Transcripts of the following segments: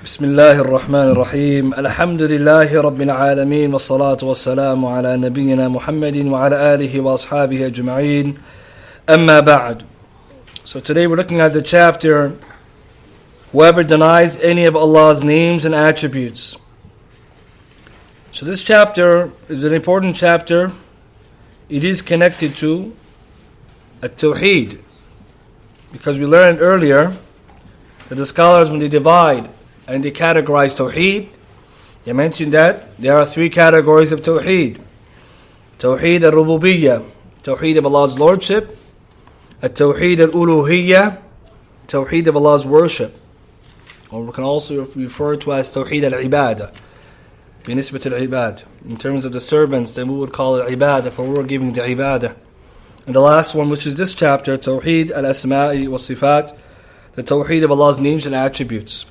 بسم الله الرحمن الرحيم الحمد لله رب العالمين والصلاة والسلام على نبينا محمد وعلى آله وأصحابه أجمعين أما بعد. So today we're looking at the chapter whoever denies any of Allah's names and attributes. So this chapter is an important chapter. It is connected to it-Tawheed, because we learned earlier that the scholars, when they divide and they categorize Tawheed, they mentioned that there are three categories of Tawheed. Tawheed al-Rububiyyah, Tawheed of Allah's Lordship, At-Tawheed al-Uluhiyyah, Tawheed of Allah's worship, or we can also refer to as Tawheed al-Ibadah, بنسبة العباد, in terms of the servants, then we would call it Ibadah, for we're giving the Ibadah. And the last one, which is this chapter, Tawheed al-Asma'i wa Sifat, the Tawheed of Allah's names and attributes.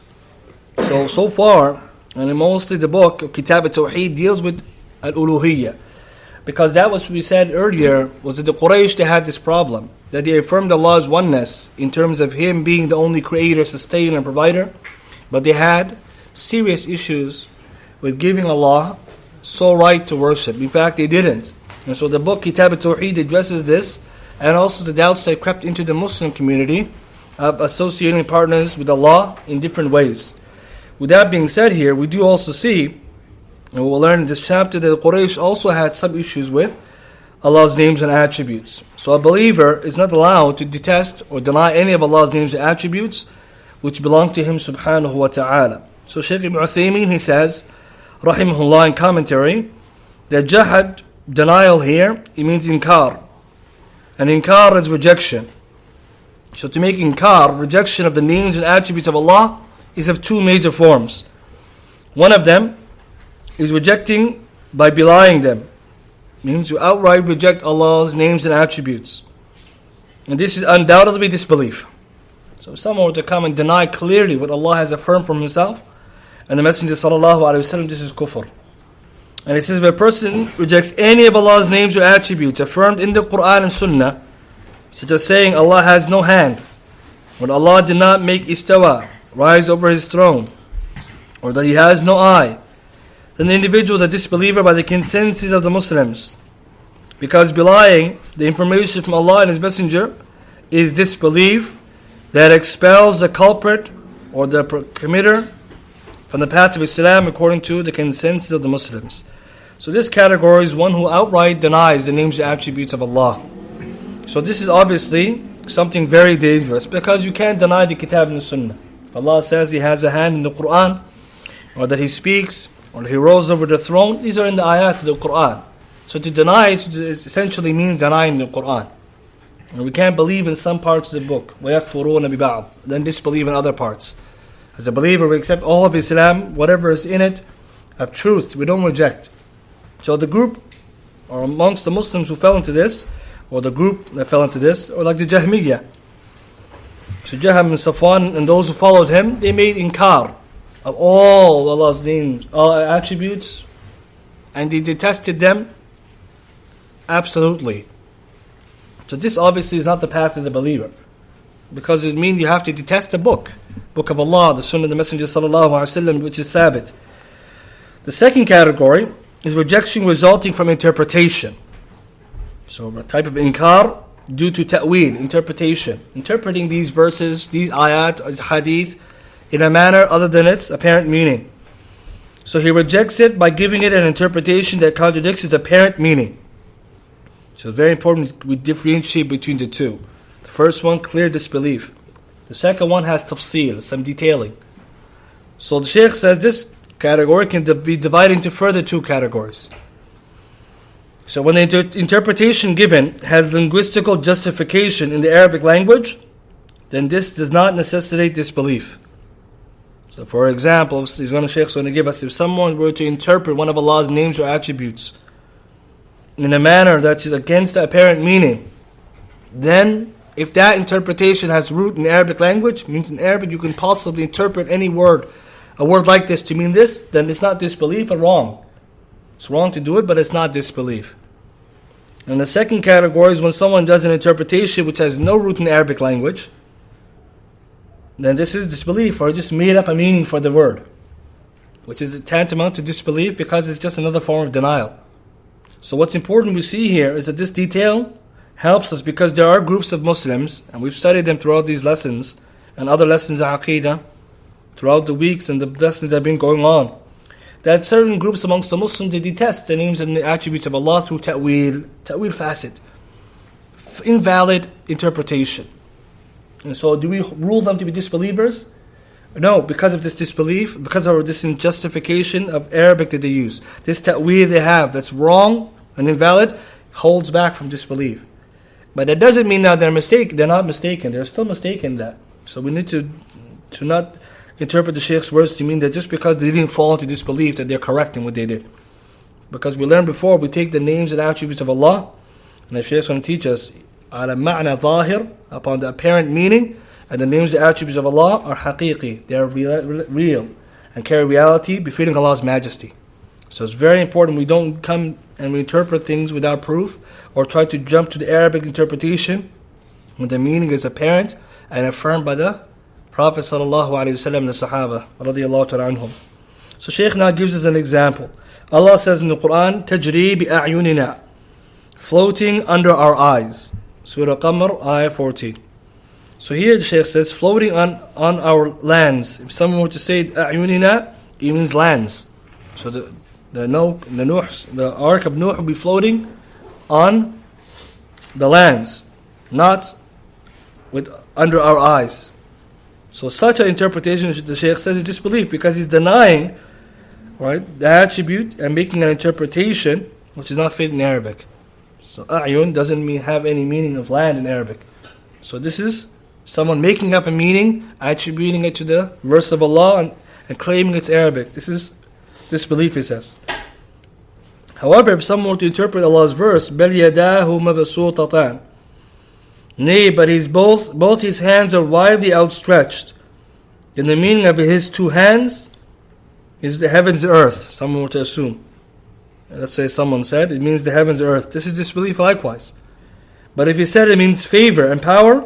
So far, and mostly the book, Kitab At-Tawheed, deals with al-Uluhiyyah. Because that which we said earlier was that the Quraysh, they had this problem, that they affirmed Allah's oneness in terms of Him being the only creator, sustainer, and provider. But they had serious issues with giving Allah sole right to worship. In fact, they didn't. And so the book, Kitab At-Tawheed, addresses this, and also the doubts that crept into the Muslim community of associating partners with Allah in different ways. With that being said here, we do also see, and we'll learn in this chapter, that the Quraysh also had some issues with Allah's names and attributes. So a believer is not allowed to detest or deny any of Allah's names and attributes which belong to Him subhanahu wa ta'ala. So Shaykh al-Uthaymeen, he says, rahimahullah, in commentary, that jahad, denial here, it means inkar. And inkar is rejection. So to make inkar, rejection of the names and attributes of Allah, is of two major forms. One of them is rejecting by belying them. Means you outright reject Allah's names and attributes. And this is undoubtedly disbelief. So if someone were to come and deny clearly what Allah has affirmed from Himself and the Messenger sallallahu alaihi wasallam, this is kufr. And it says if a person rejects any of Allah's names or attributes affirmed in the Quran and Sunnah, such as saying Allah has no hand, when Allah did not make istawa, rise over His throne, or that He has no eye, then the individual is a disbeliever by the consensus of the Muslims, because belying the information from Allah and His Messenger is disbelief that expels the culprit or the committer from the path of Islam according to the consensus of the Muslims. So this category is one who outright denies the names and attributes of Allah. So this is obviously something very dangerous, because you can't deny the Kitab and the Sunnah. If Allah says He has a hand in the Quran, or that He speaks, or that He rose over the throne, these are in the ayat of the Quran. So to deny essentially means denying the Quran. And we can't believe in some parts of the book, وَيَكْفُرُونَ بِبَعْضٍ, then disbelieve in other parts. As a believer, we accept all of Islam, whatever is in it of truth, we don't reject. So the group, or amongst the Muslims who fell into this, or the group that fell into this, or like the Jahmiyyah. So Jahm and Safwan and those who followed him, they made inkar of all Allah's names, all attributes, and they detested them absolutely. So this obviously is not the path of the believer, because it means you have to detest the book of Allah, the Sunnah of the Messenger sallallahu alaihi wasallam, which is thabit. The second category is rejection resulting from interpretation. So a type of inkar due to ta'weel, interpretation, interpreting these verses, these ayat, as hadith, in a manner other than its apparent meaning. So he rejects it by giving it an interpretation that contradicts its apparent meaning. So it's very important we differentiate between the two. The first one, clear disbelief. The second one has tafsil, some detailing. So the Shaykh says this category can be divided into further two categories. So when the interpretation given has linguistical justification in the Arabic language, then this does not necessitate disbelief. So for example, Sheikh's going to give us, if someone were to interpret one of Allah's names or attributes in a manner that is against the apparent meaning, then if that interpretation has root in the Arabic language, means in Arabic you can possibly interpret any word, a word like this to mean this, then it's not disbelief or wrong. It's wrong to do it, but it's not disbelief. And the second category is when someone does an interpretation which has no root in the Arabic language, then this is disbelief, or just made up a meaning for the word, which is tantamount to disbelief because it's just another form of denial. So what's important we see here is that this detail helps us because there are groups of Muslims, and we've studied them throughout these lessons and other lessons of Aqeedah throughout the weeks and the lessons that have been going on, that certain groups amongst the Muslims, they detest the names and the attributes of Allah through ta'wil fasid, invalid interpretation. And so do we rule them to be disbelievers? No, because of this disbelief, because of this injustification of Arabic that they use. This ta'wil they have that's wrong and invalid holds back from disbelief. But that doesn't mean that they're mistaken. They're not mistaken. They're still mistaken in that. So we need to not interpret the Shaykh's words to mean that just because they didn't fall into disbelief that they're correct in what they did. Because we learned before, we take the names and attributes of Allah, and the Shaykh's going to teach us على معنى ظاهر, upon the apparent meaning, and the names and attributes of Allah are haqiqi, they are real, and carry reality befitting Allah's majesty. So it's very important we don't come and we interpret things without proof, or try to jump to the Arabic interpretation when the meaning is apparent and affirmed by the Prophet sallallahu alaihi wasallam and the Sahaba radiyallahu ta'ala anhum. So Shaykh now gives us an example. Allah says in the Quran, تَجْرِي بِأَعْيُنِنَا, floating under our eyes. Surah Qamar, ayah 14. So here the Shaykh says, floating on our lands. If someone were to say أَعْيُنِنَا, it means lands. So the ark of Nuh will be floating on the lands, not under our eyes. So such an interpretation, the Shaykh says, is disbelief, because he's denying, right, the attribute and making an interpretation which is not fit in Arabic. So a'yun doesn't have any meaning of land in Arabic. So this is someone making up a meaning, attributing it to the verse of Allah and claiming it's Arabic. This is disbelief, he says. However, if someone were to interpret Allah's verse, بَلْ يَدَاهُ مَبْسُوطَتَانِ, nay, but both his hands are widely outstretched, in the meaning of his two hands is the heavens and earth, someone were to assume. Let's say someone said it means the heavens and earth. This is disbelief likewise. But if he said it means favor and power,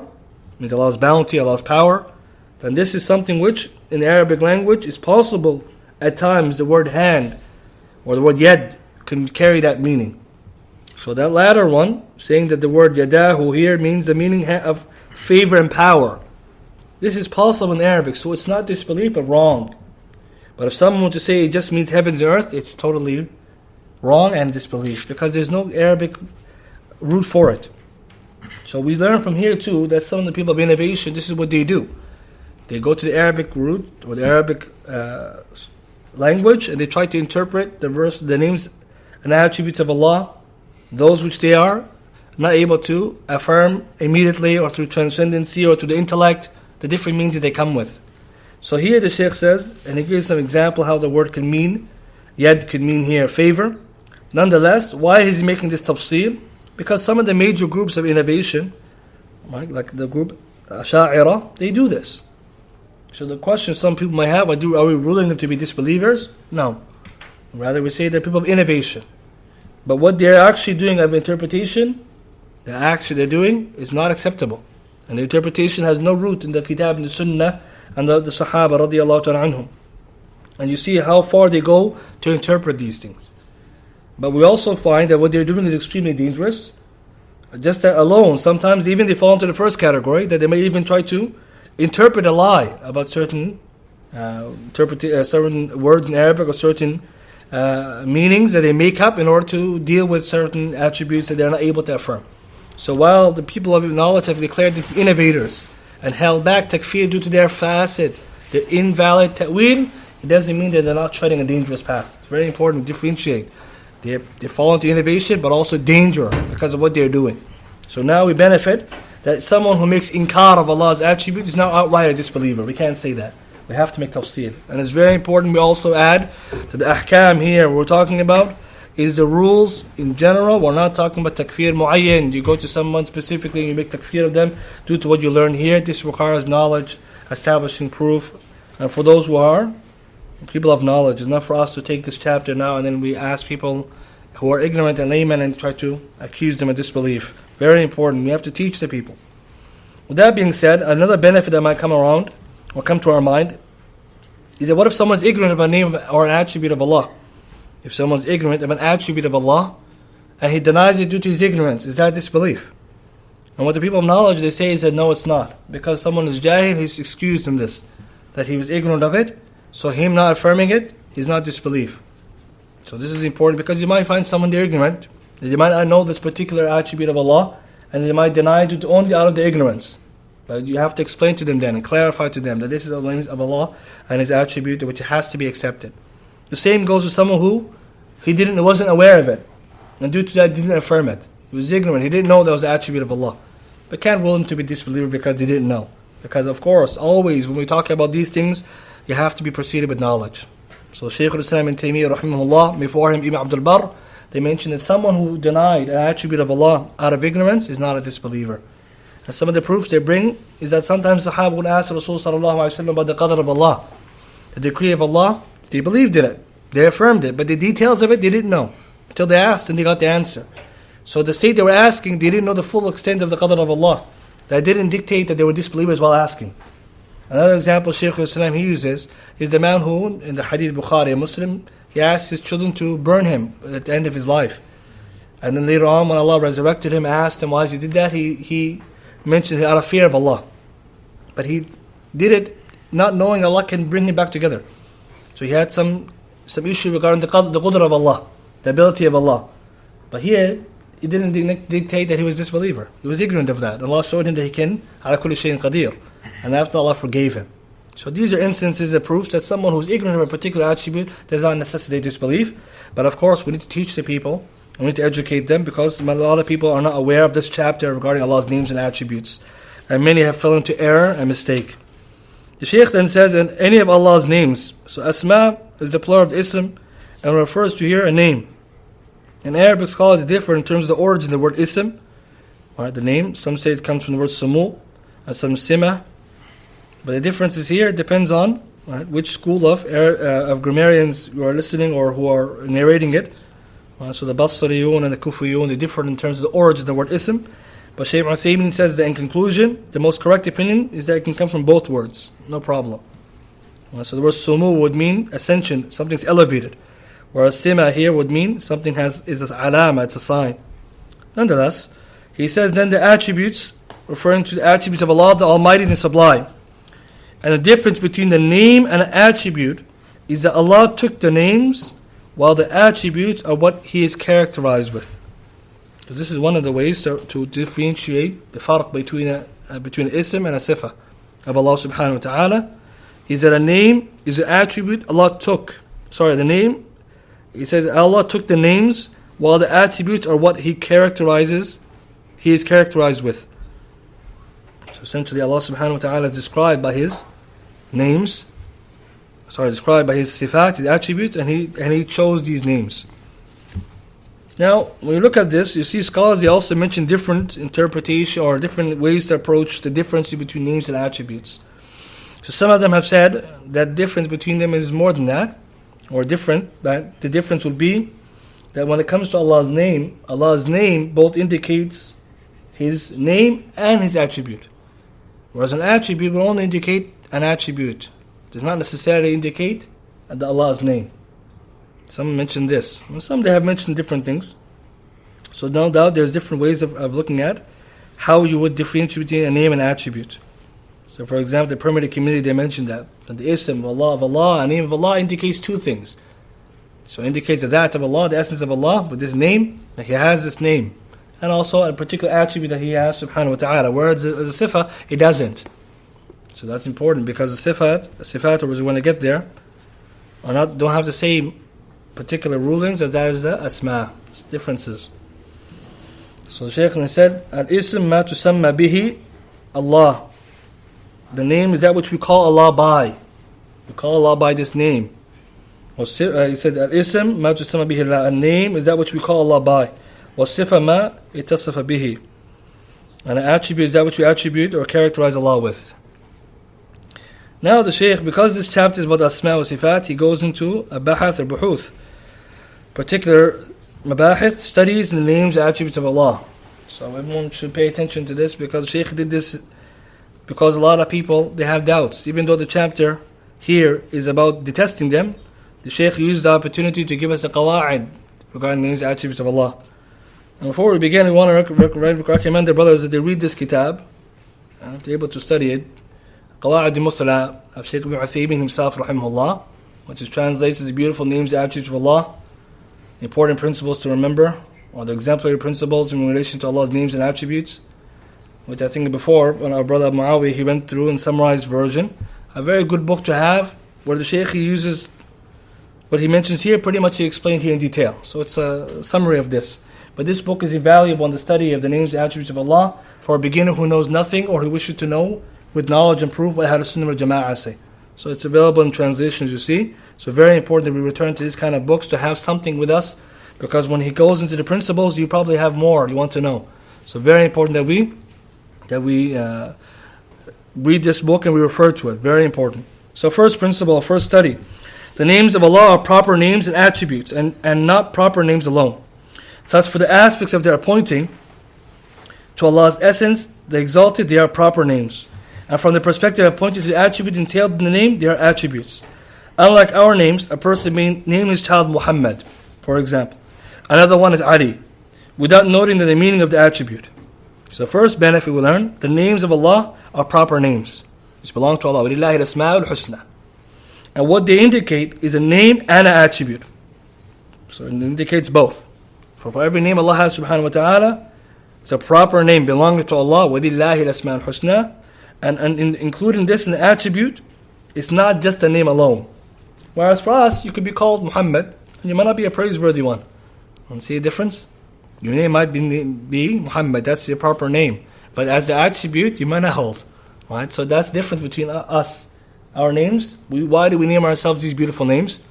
means Allah's bounty, Allah's power, then this is something which in the Arabic language is possible at times. The word hand or the word yad can carry that meaning. So that latter one, saying that the word yadahu here means the meaning of favor and power, this is possible in Arabic, so it's not disbelief but wrong. But if someone were to say it just means heavens and earth, it's totally wrong and disbelief, because there's no Arabic root for it. So we learn from here too that some of the people of innovation, this is what they do. They go to the Arabic root or the Arabic language, and they try to interpret the verse, the names and attributes of Allah, those which they are not able to affirm immediately or through transcendency or through the intellect, the different means that they come with. So here the Shaykh says, and he gives some example how the word can mean, yad could mean here favor. Nonetheless, why is he making this tafsir? Because some of the major groups of innovation, right, like the group Asha'ira, they do this. So the question some people might have, are we ruling them to be disbelievers? No. Rather we say they're people of innovation. But what they're actually doing of interpretation, the action they're doing is not acceptable. And the interpretation has no root in the Kitab and the Sunnah and the Sahaba radiyallahu ta'ala anhum. And you see how far they go to interpret these things. But we also find that what they're doing is extremely dangerous. Just that alone, sometimes even they fall into the first category, that they may even try to interpret a lie about certain certain words in Arabic or certain meanings that they make up in order to deal with certain attributes that they're not able to affirm. So while the people of knowledge have declared them innovators and held back takfir due to their fasid, their invalid ta'wil, it doesn't mean that they're not treading a dangerous path. It's very important to differentiate. They fall into innovation, but also danger because of what they're doing. So now we benefit that someone who makes inkar of Allah's attributes is now outright a disbeliever. We can't say that. We have to make tafsir. And it's very important we also add to the ahkam here we're talking about is the rules in general. We're not talking about takfir mu'ayyan. You go to someone specifically and you make takfir of them due to what you learn here. This requires knowledge, establishing proof. And for those who are people of knowledge, it's not for us to take this chapter now and then we ask people who are ignorant and laymen and try to accuse them of disbelief. Very important. We have to teach the people. With that being said, another benefit that might come around or come to our mind is that what if someone's ignorant of a name or an attribute of Allah? If someone's ignorant of an attribute of Allah and he denies it due to his ignorance, is that disbelief? And what the people of knowledge, they say is that no, it's not. Because someone is jahil, he's excused in this, that he was ignorant of it, so him not affirming it is not disbelief. So this is important because you might find someone they're ignorant, they might not know this particular attribute of Allah, and they might deny it only out of the ignorance. But you have to explain to them then and clarify to them that this is the name of Allah and His attribute which has to be accepted. The same goes with someone who wasn't aware of it, and due to that didn't affirm it. He was ignorant, he didn't know that was the attribute of Allah. But can't rule him to be disbeliever because they didn't know. Because of course, always when we talk about these things, you have to be preceded with knowledge. So Shaykh al-Islam Ibn Taymiyyah rahimahullah, before him Ibn Abdul Qaadir, they mentioned that someone who denied an attribute of Allah out of ignorance is not a disbeliever. And some of the proofs they bring is that sometimes Sahaba would ask Rasul sallallahu alayhi wa sallam about the qadr of Allah, the decree of Allah. They believed in it, they affirmed it, but the details of it they didn't know until they asked and they got the answer. So the state they were asking, they didn't know the full extent of the qadr of Allah. That didn't dictate that they were disbelievers while asking. Another example Shaykh al-Islam he uses is the man who, in the Hadith Bukhari, a Muslim, he asked his children to burn him at the end of his life. And then later on when Allah resurrected him, asked him why he did that, he mentioned out of fear of Allah. But he did it not knowing Allah can bring him back together. So he had some issue regarding the qudra of Allah, the ability of Allah. But here, it didn't dictate that he was disbeliever. He was ignorant of that. Allah showed him that he can, ala kulli shayin qadir. And after Allah forgave him. So these are instances that proves that someone who's ignorant of a particular attribute does not necessitate disbelief. But of course, we need to teach the people, and we need to educate them, because a lot of people are not aware of this chapter regarding Allah's names and attributes. And many have fallen into error and mistake. The Shaykh then says, in any of Allah's names, so asma is the plural of ism, and refers to here a name. In Arabic, scholars differ in terms of the origin of the word ism, right, the name. Some say it comes from the word sumu, and some sima. But the difference is here, it depends on which school of grammarians you are listening or who are narrating it. So the Basriyun and the Kufiyun, they differ in terms of the origin of the word ism. But Shaykh al-Uthaymeen says that in conclusion, the most correct opinion is that it can come from both words, no problem. So the word sumu would mean ascension, something's elevated. Whereas sima here would mean something is an alama, it's a sign. Nonetheless, he says then the attributes, referring to the attributes of Allah, the Almighty and Sublime. And the difference between the name and an attribute is that Allah took the names while the attributes are what He is characterized with. So this is one of the ways to differentiate the farq between ism and a sifa of Allah subhanahu wa ta'ala, is that a name is an attribute Allah took. The name, He says Allah took the names while the attributes are what He is characterized with. So essentially Allah subhanahu wa ta'ala is described by His names, described by His sifat, His attributes, and He chose these names. Now, when you look at this, you see scholars, they also mention different interpretation or different ways to approach the difference between names and attributes. So some of them have said that difference between them is more than that, or different, but the difference would be that when it comes to Allah's name both indicates His name and His attribute. Whereas an attribute will only indicate an attribute. It does not necessarily indicate Allah's name. Some mention this. And some they have mentioned different things. So no doubt there's different ways of looking at how you would differentiate between a name and attribute. So for example, the primitive community, they mentioned that the ism of Allah, a name of Allah indicates two things. So it indicates that of Allah, the essence of Allah, with this name, that He has this name. And also a particular attribute that He has, subhanahu wa ta'ala. Whereas the sifa, it doesn't. So that's important because the sifat, or when they get there, don't have the same particular rulings as that is the asma. It's differences. So the Shaykh said, Al-ism ma tusamma bihi Allah. The name is that which we call Allah by. We call Allah by this name. He said, Al-ism ma tusamma bihi Allah. A name is that which we call Allah by. وَالصِّفَ مَا اتصف بِهِ. And an attribute is that which we attribute or characterize Allah with. Now the Shaykh, because this chapter is about Asma wa Sifat, he goes into a bahath or buhuth, particular mabahith, studies in the names and attributes of Allah. So everyone should pay attention to this because Shaykh did this because a lot of people, they have doubts. Even though the chapter here is about detesting them, the Shaykh used the opportunity to give us the qawa'id regarding the names and attributes of Allah. And before we begin, we want to recommend the brothers that they read this Kitab, and if they're able to study it, Qawa'id al-Muthla of Shaykh al-Uthaymeen himself, rahimahullah, which is translated as the beautiful names and attributes of Allah, important principles to remember, or the exemplary principles in relation to Allah's names and attributes, which I think before, when our brother Muawiyah, he went through in summarized version. A very good book to have, where the Shaykh, he uses what he mentions here, pretty much he explained here in detail. So it's a summary of this. But this book is invaluable in the study of the names and attributes of Allah for a beginner who knows nothing or who wishes to know with knowledge and proof what Ahlul Sunnah wal Jama'ah say. So it's available in translations, you see. So very important that we return to these kind of books to have something with us, because when he goes into the principles, you probably have more you want to know. So very important that we read this book and we refer to it. Very important. So first principle, first study. The names of Allah are proper names and attributes, and not proper names alone. Thus, for the aspects of their pointing to Allah's essence, the exalted, they are proper names. And from the perspective of pointing to the attributes entailed in the name, they are attributes. Unlike our names, a person may name his child Muhammad, for example. Another one is Ali, without noting the meaning of the attribute. So first benefit we learn, the names of Allah are proper names, which belong to Allah. وَلِلَّهِ الْأَسْمَاءُ الْحُسْنَى. And what they indicate is a name and an attribute. So it indicates both. For every name Allah has subhanahu wa ta'ala, it's a proper name belonging to Allah. وَلِلَّهِ الْأَسْمَاءُ الْحُسْنَى. And including this in the attribute, it's not just a name alone. Whereas for us, you could be called Muhammad, and you might not be a praiseworthy one. And see a difference? Your name might be Muhammad, that's your proper name. But as the attribute, you might not hold. Right? So that's different between us. Our names, why do we name ourselves these beautiful names?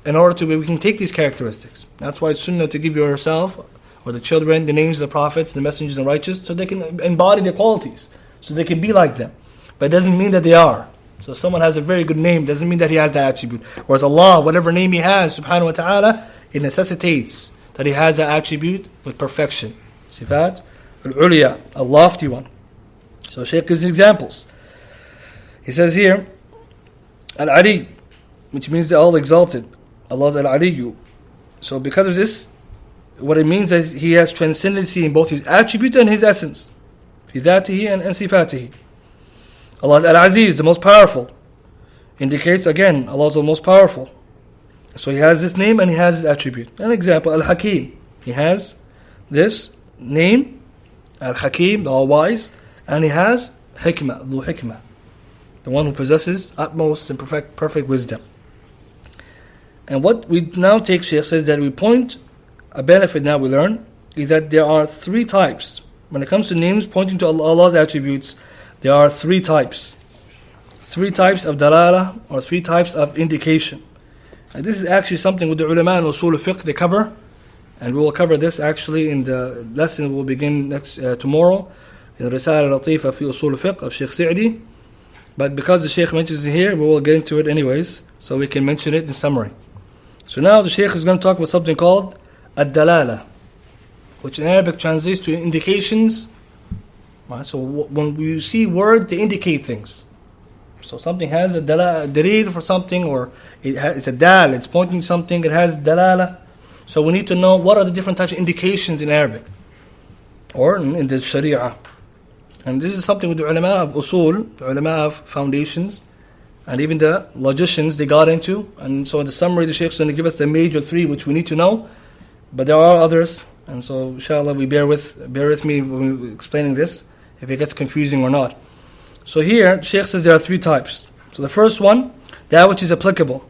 In order to, we can take these characteristics. That's why it's sunnah to give yourself, or the children, the names of the prophets, the messengers, and the righteous, so they can embody their qualities. So they can be like them. But it doesn't mean that they are. So if someone has a very good name, doesn't mean that he has that attribute. Whereas Allah, whatever name he has, subhanahu wa ta'ala, it necessitates that he has that attribute with perfection. Sifat al-Ulya, a lofty one. So Shaykh gives examples. He says here, Al-Ali, which means the all exalted. Allah's Al-Aliyu. So because of this, what it means is he has transcendency in both his attribute and his essence. Fi dhatihi and sifatihi. Allah Al-Aziz, the most powerful. Indicates again, Allah is the most powerful. So he has this name and he has this attribute. An example, Al-Hakim. He has this name, Al-Hakim, the all-wise, and he has Hikmah, Dhu Hikmah, the one who possesses utmost and perfect wisdom. And what we now take, Shaykh says that we point, a benefit now we learn, is that there are three types. When it comes to names pointing to Allah's attributes, there are three types. Three types of dalala, or three types of indication. And this is actually something with the ulama and usul al-fiqh they cover. And we will cover this actually in the lesson we will begin tomorrow. In Risala al-Latifa fi usul al-fiqh of Shaykh Sa'di. But because the Shaykh mentions it here, we will get into it anyways. So we can mention it in summary. So now the Shaykh is going to talk about something called ad-dalala, which in Arabic translates to indications. Right? So when we see word, they indicate things. So something has a dalil for something, or it's a dal, it's pointing to something, it has dalala. So we need to know what are the different types of indications in Arabic, or in the Sharia. And this is something with the ulama of usul, the ulama of foundations, and even the logicians they got into. And so in the summary, the Shaykh is going to give us the major three which we need to know. But there are others, and so inshallah we bear with me when we're explaining this, if it gets confusing or not. So here, Shaykh says there are three types. So the first one, that which is applicable.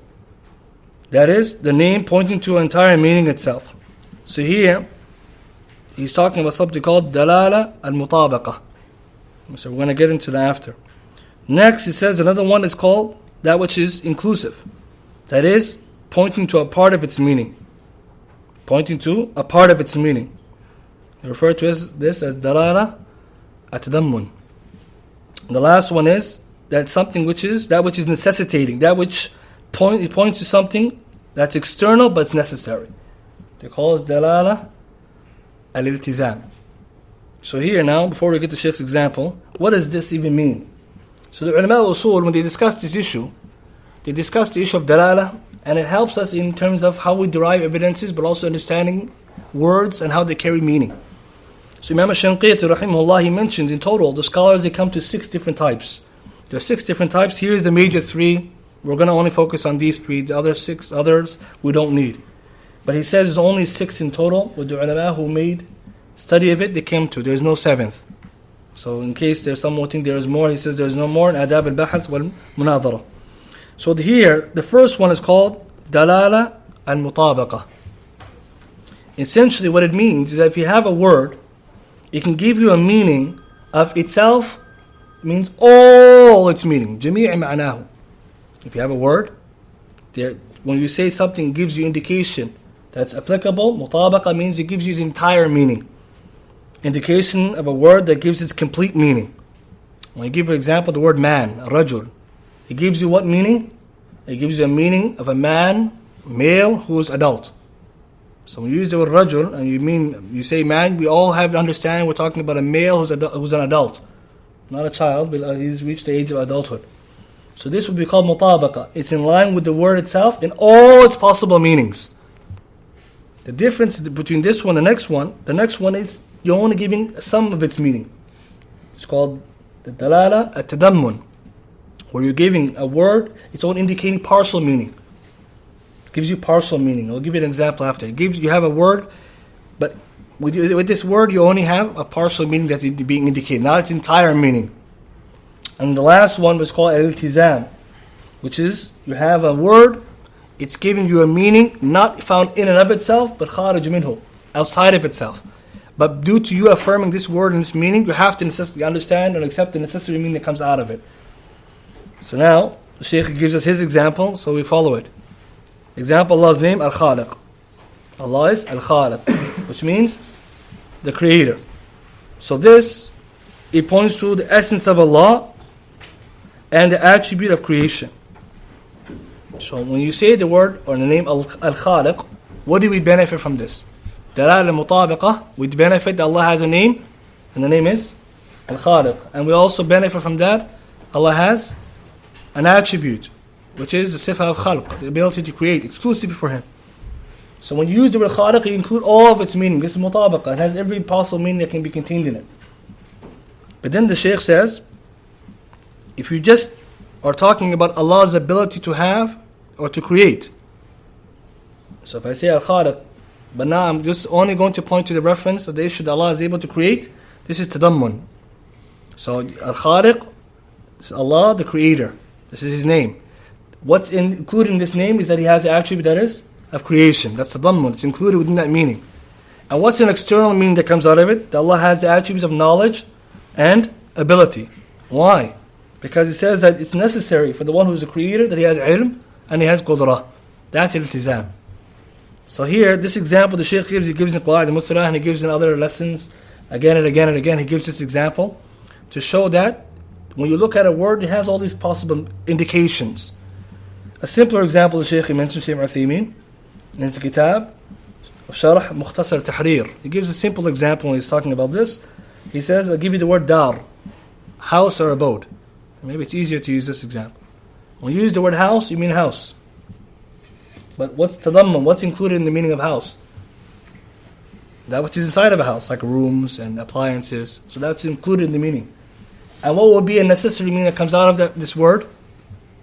That is, the name pointing to an entire meaning itself. So here, he's talking about something called dalala al-mutabaqa. So we're going to get into that after. Next, he says another one is called that which is inclusive. That is, pointing to a part of its meaning. Pointing to a part of its meaning. They refer to this as dalala at-tadammun. The last one is that something which is necessitating, that which points to something that's external but it's necessary. They call it dalala al-iltizam. So here now, before we get to Shaykh's example, what does this even mean? So the ulama al-usul, when they discuss this issue, they discuss the issue of dalala, and it helps us in terms of how we derive evidences, but also understanding words and how they carry meaning. So Imam al-Shanqiti, rahimahullah, he mentions in total, the scholars, they come to 6 different types. There are 6 different types. Here's the major 3. We're going to only focus on these 3. The other 6 others we don't need. But he says there's only 6 in total. With the ulama who made study of it, they came to. There's no 7th. So in case there's someone who think there is more, he says there's no more in adab al-bahath wal-munadhara. So here, the first one is called dalala al-mutabaqa. Essentially what it means is that if you have a word, it can give you a meaning of itself, means all its meaning. جميع معناه. If you have a word, when you say something gives you indication that's applicable, mutabaqa means it gives you its entire meaning. Indication of a word that gives its complete meaning. When you give, for example, the word man, rajul, it gives you what meaning? It gives you a meaning of a man, male, who is adult. So when you use the word rajul and you say man, we all have to understand we're talking about a male who's an adult. Not a child, but he's reached the age of adulthood. So this would be called mutabaqa. It's in line with the word itself in all its possible meanings. The difference between this one and the next one is you're only giving some of its meaning. It's called the dalala at-tadammun, where you're giving a word, it's only indicating partial meaning. It gives you partial meaning. I'll give you an example after. You have a word, but with this word you only have a partial meaning that's being indicated, not its entire meaning. And the last one was called al-iltizam, which is you have a word, it's giving you a meaning not found in and of itself, but kharij minhu, outside of itself. But due to you affirming this word and this meaning, you have to necessarily understand and accept the necessary meaning that comes out of it. So now, the Shaykh gives us his example, so we follow it. Example, Allah's name, Al-Khaliq. Allah is Al-Khaliq, which means the Creator. So this, it points to the essence of Allah and the attribute of creation. So when you say the word or the name Al-Khaliq, what do we benefit from this? Dalal al-mutabaqa, we benefit that Allah has a name, and the name is Al-Khaliq. And we also benefit from that, Allah has an attribute, which is the sifa of khalq, the ability to create, exclusively for Him. So when you use the word Khaliq, you include all of its meaning. This is mutabaqa, it has every possible meaning that can be contained in it. But then the Shaykh says, if you just are talking about Allah's ability to have or to create, so if I say Al-Khaliq, but now I'm just only going to point to the reference of the issue that Allah is able to create, this is tadammun. So Al-Khaliq is Allah, the Creator. This is His name. What's included in this name is that He has the attribute that is of creation. That's tadammun. It's included within that meaning. And what's an external meaning that comes out of it? That Allah has the attributes of knowledge and ability. Why? Because it says that it's necessary for the one who is a creator that he has ilm and he has qudrah. That's iltizam. So here, this example the Shaykh gives, he gives in Qawa'id al-Muthla and he gives in other lessons again and again and again. He gives this example to show that when you look at a word, it has all these possible indications. A simpler example the Shaykh mentioned, Shaykh al-Uthaymeen, in his Kitab, Sharh Mukhtasar Tahrir. He gives a simple example when he's talking about this. He says, I'll give you the word dar, house or abode. Maybe it's easier to use this example. When you use the word house, you mean house. But what's tadammun? What's included in the meaning of house? That which is inside of a house, like rooms and appliances. So that's included in the meaning. And what would be a necessary meaning that comes out of this word?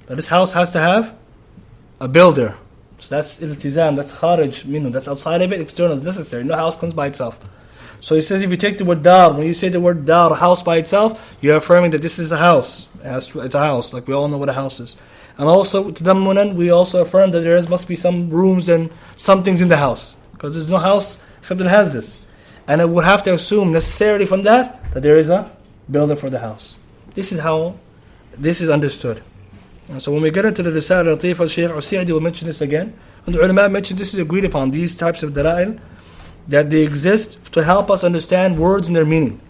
That this house has to have a builder. So that's iltizam, that's kharij minhu, that's outside of it, external, is necessary. No house comes by itself. So he says if you take the word dar, when you say the word dar, house by itself, you're affirming that this is a house. It's a house, like we all know what a house is. And also, tadammunan, we also affirm that there must be some rooms and some things in the house. Because there's no house except it has this. And it would have to assume necessarily from that there is a builder for the house. This is how this is understood. And so when we get into the Risala al-Latifa, Shaykh al-Sa'di will mention this again. And the ulama mentioned this is agreed upon, these types of dala'il, that they exist to help us understand words and their meaning.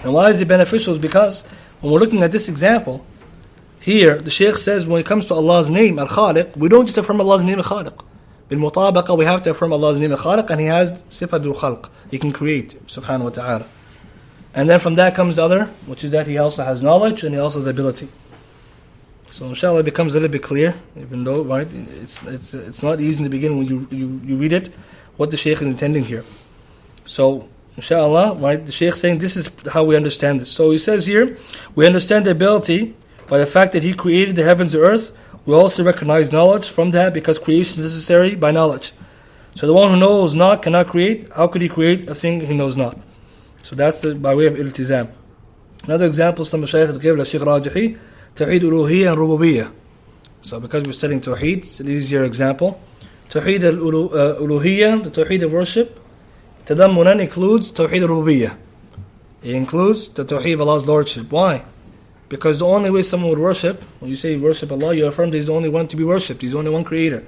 And why is it beneficial? Is because when we're looking at this example, here the Shaykh says when it comes to Allah's name, Al-Khaliq, we don't just affirm Allah's name Al-Khaliq. Bil-mutabaqa, we have to affirm Allah's name Al-Khaliq, and He has sifatul khalq. He can create, subhanahu wa ta'ala. And then from that comes the other, which is that He also has knowledge and He also has ability. So inshallah it becomes a little bit clear, even though right, it's not easy in the beginning when you read it, what the Shaykh is intending here. So inshallah, right, the Shaykh saying this is how we understand this. So he says here, we understand the ability by the fact that he created the heavens and earth. We also recognize knowledge from that because creation is necessary by knowledge. So the one who knows not cannot create. How could he create a thing he knows not? So that's by way of iltizam. Another example, some Shaykh gave like Shaykh Rajihi, Tawheed Uluhiyyah and Rububiyyah. So because we're studying Tawheed, so this is your example. Tawheed Uluhiyyah, the Tawheed of worship, Tadammunan includes Tawheed Rububiyyah. It includes the Tawheed of Allah's Lordship. Why? Because the only way someone would worship, when you say worship Allah, you affirm that He's the only one to be worshipped. He's the only one creator.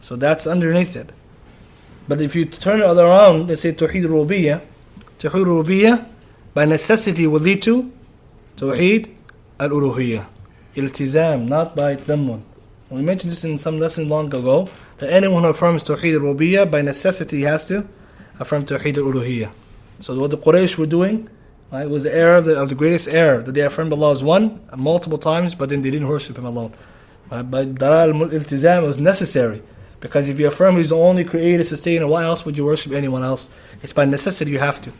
So that's underneath it. But if you turn it around and say Tawheed Rububiyyah, Tawheed Rububiyyah by necessity will lead to Tawheed Al-Uluhiyyah. Iltizam, not by Tadammun. We mentioned this in some lesson long ago, that anyone who affirms Tawheed Al-Rububiyyah, by necessity has to affirm Tawheed Al-Uluhiyyah. So what the Quraysh were doing, right, was the error of the greatest error, that they affirmed Allah as one multiple times, but then they didn't worship Him alone. Right? By Dalal al-Iltizam, it was necessary. Because if you affirm He's the only creator, sustainer, why else would you worship anyone else? It's by necessity you have to.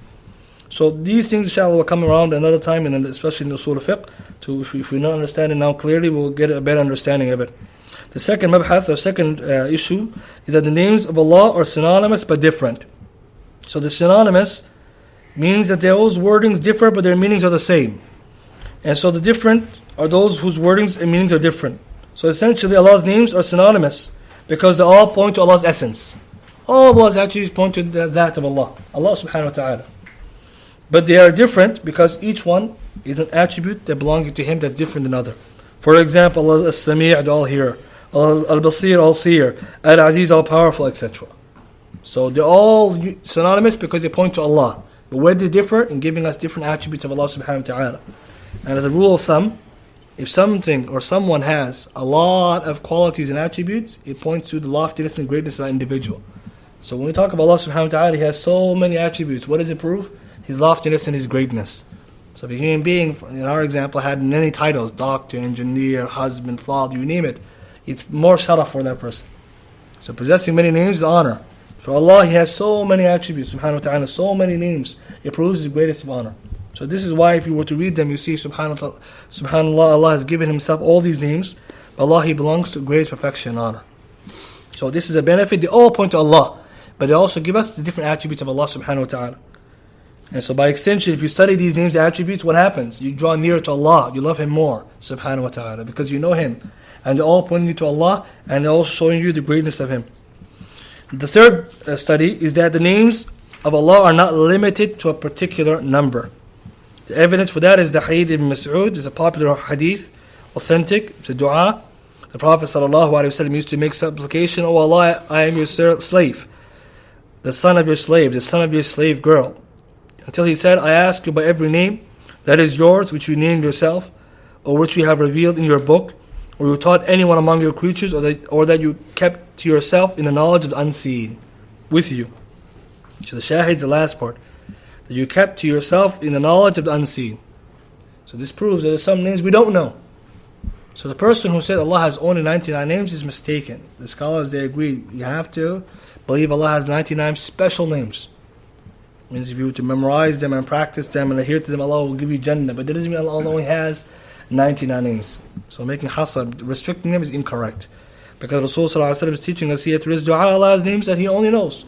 So these things, inshallah, will come around another time, and especially in the Usul al-Fiqh. So if we don't understand it now clearly, we'll get a better understanding of it. The second mabhath, or second issue, is that the names of Allah are synonymous but different. So the synonymous means that those wordings differ, but their meanings are the same. And so the different are those whose wordings and meanings are different. So essentially, Allah's names are synonymous because they all point to Allah's essence. All of Allah's attributes point to that of Allah, Allah subhanahu wa ta'ala. But they are different because each one is an attribute that belongs to Him that's different than other. For example, Allah is As-Sami', all hearer. Al-Basir, all seer. Al-Aziz, all powerful, etc. So they're all synonymous because they point to Allah. But where they differ? In giving us different attributes of Allah subhanahu wa ta'ala. And as a rule of thumb, if something or someone has a lot of qualities and attributes, it points to the loftiness and greatness of that individual. So when we talk about Allah subhanahu wa ta'ala, He has so many attributes. What does it prove? His loftiness and His greatness. So if a human being, in our example, had many titles, doctor, engineer, husband, father, you name it, it's more sharaf for that person. So possessing many names is honor. For Allah, He has so many attributes, subhanahu wa ta'ala, so many names. It proves His greatest of honor. So this is why if you were to read them, you see, subhanallah, Allah has given Himself all these names. Allah, He belongs to greatest perfection and honor. So this is a benefit. They all point to Allah, but they also give us the different attributes of Allah subhanahu wa ta'ala. And so by extension, if you study these names and attributes, what happens? You draw nearer to Allah. You love Him more, subhanahu wa ta'ala, because you know Him. And they're all pointing you to Allah, and they're also showing you the greatness of Him. The third study is that the names of Allah are not limited to a particular number. The evidence for that is the hadith Ibn Mas'ud. It's a popular hadith, authentic. It's a dua. The Prophet ﷺ used to make supplication, "O Allah, I am your slave, the son of your slave, the son of your slave girl." Until he said, "I ask you by every name that is yours, which you named yourself, or which you have revealed in your book, or you taught anyone among your creatures, or that you kept to yourself in the knowledge of the unseen with you." So the shahid's the last part. That you kept to yourself in the knowledge of the unseen. So this proves that there are some names we don't know. So the person who said Allah has only 99 names is mistaken. The scholars, they agree. You have to believe Allah has 99 special names. It means if you were to memorize them and practice them and adhere to them, Allah will give you Jannah. But that doesn't mean Allah only has 99 names. So making hasr, restricting them is incorrect. Because Rasulullah ﷺ is teaching us here to raise dua, Allah has names that He only knows.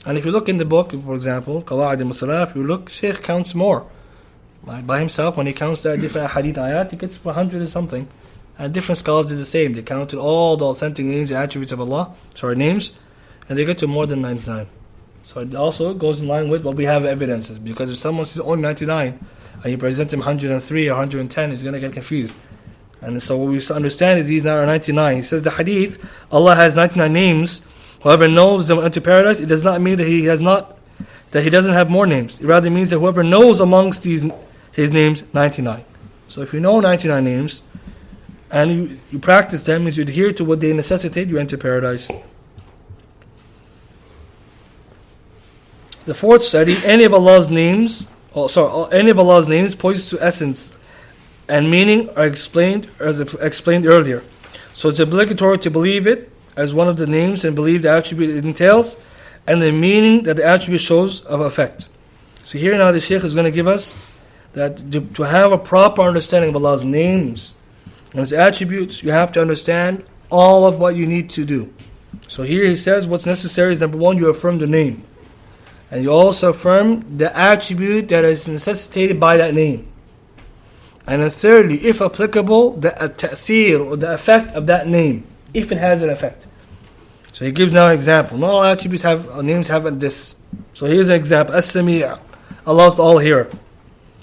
And if you look in the book, for example, Qawaid al-Musalah, if you look, Shaykh counts more. By himself, when he counts the different hadith ayat, he gets 100 and something. And different scholars did the same. They counted all the authentic names and attributes of Allah, names, and they get to more than 99. So it also goes in line with what we have evidences. Because if someone says only 99, and you present him 103 or 110, he's going to get confused. And so what we understand is these now are 99. He says the hadith, Allah has 99 names. Whoever knows them into paradise, it does not mean that He doesn't have more names. It rather means that whoever knows amongst His names 99. So if you know 99 names and you practice them, means you adhere to what they necessitate, you enter paradise. The fourth study, any of Allah's names points to essence and meaning are explained as explained earlier. So it's obligatory to believe it as one of the names and believe the attribute it entails and the meaning that the attribute shows of effect. So here now the Shaykh is going to give us that to have a proper understanding of Allah's names and His attributes, you have to understand all of what you need to do. So here he says what's necessary is, number one, you affirm the name. And you also affirm the attribute that is necessitated by that name. And then thirdly, if applicable, the ta'thir, or the effect of that name, if it has an effect. So he gives now an example. Not all attributes have, names have this. So here's an example. As-Sami', Allah's all-hearer.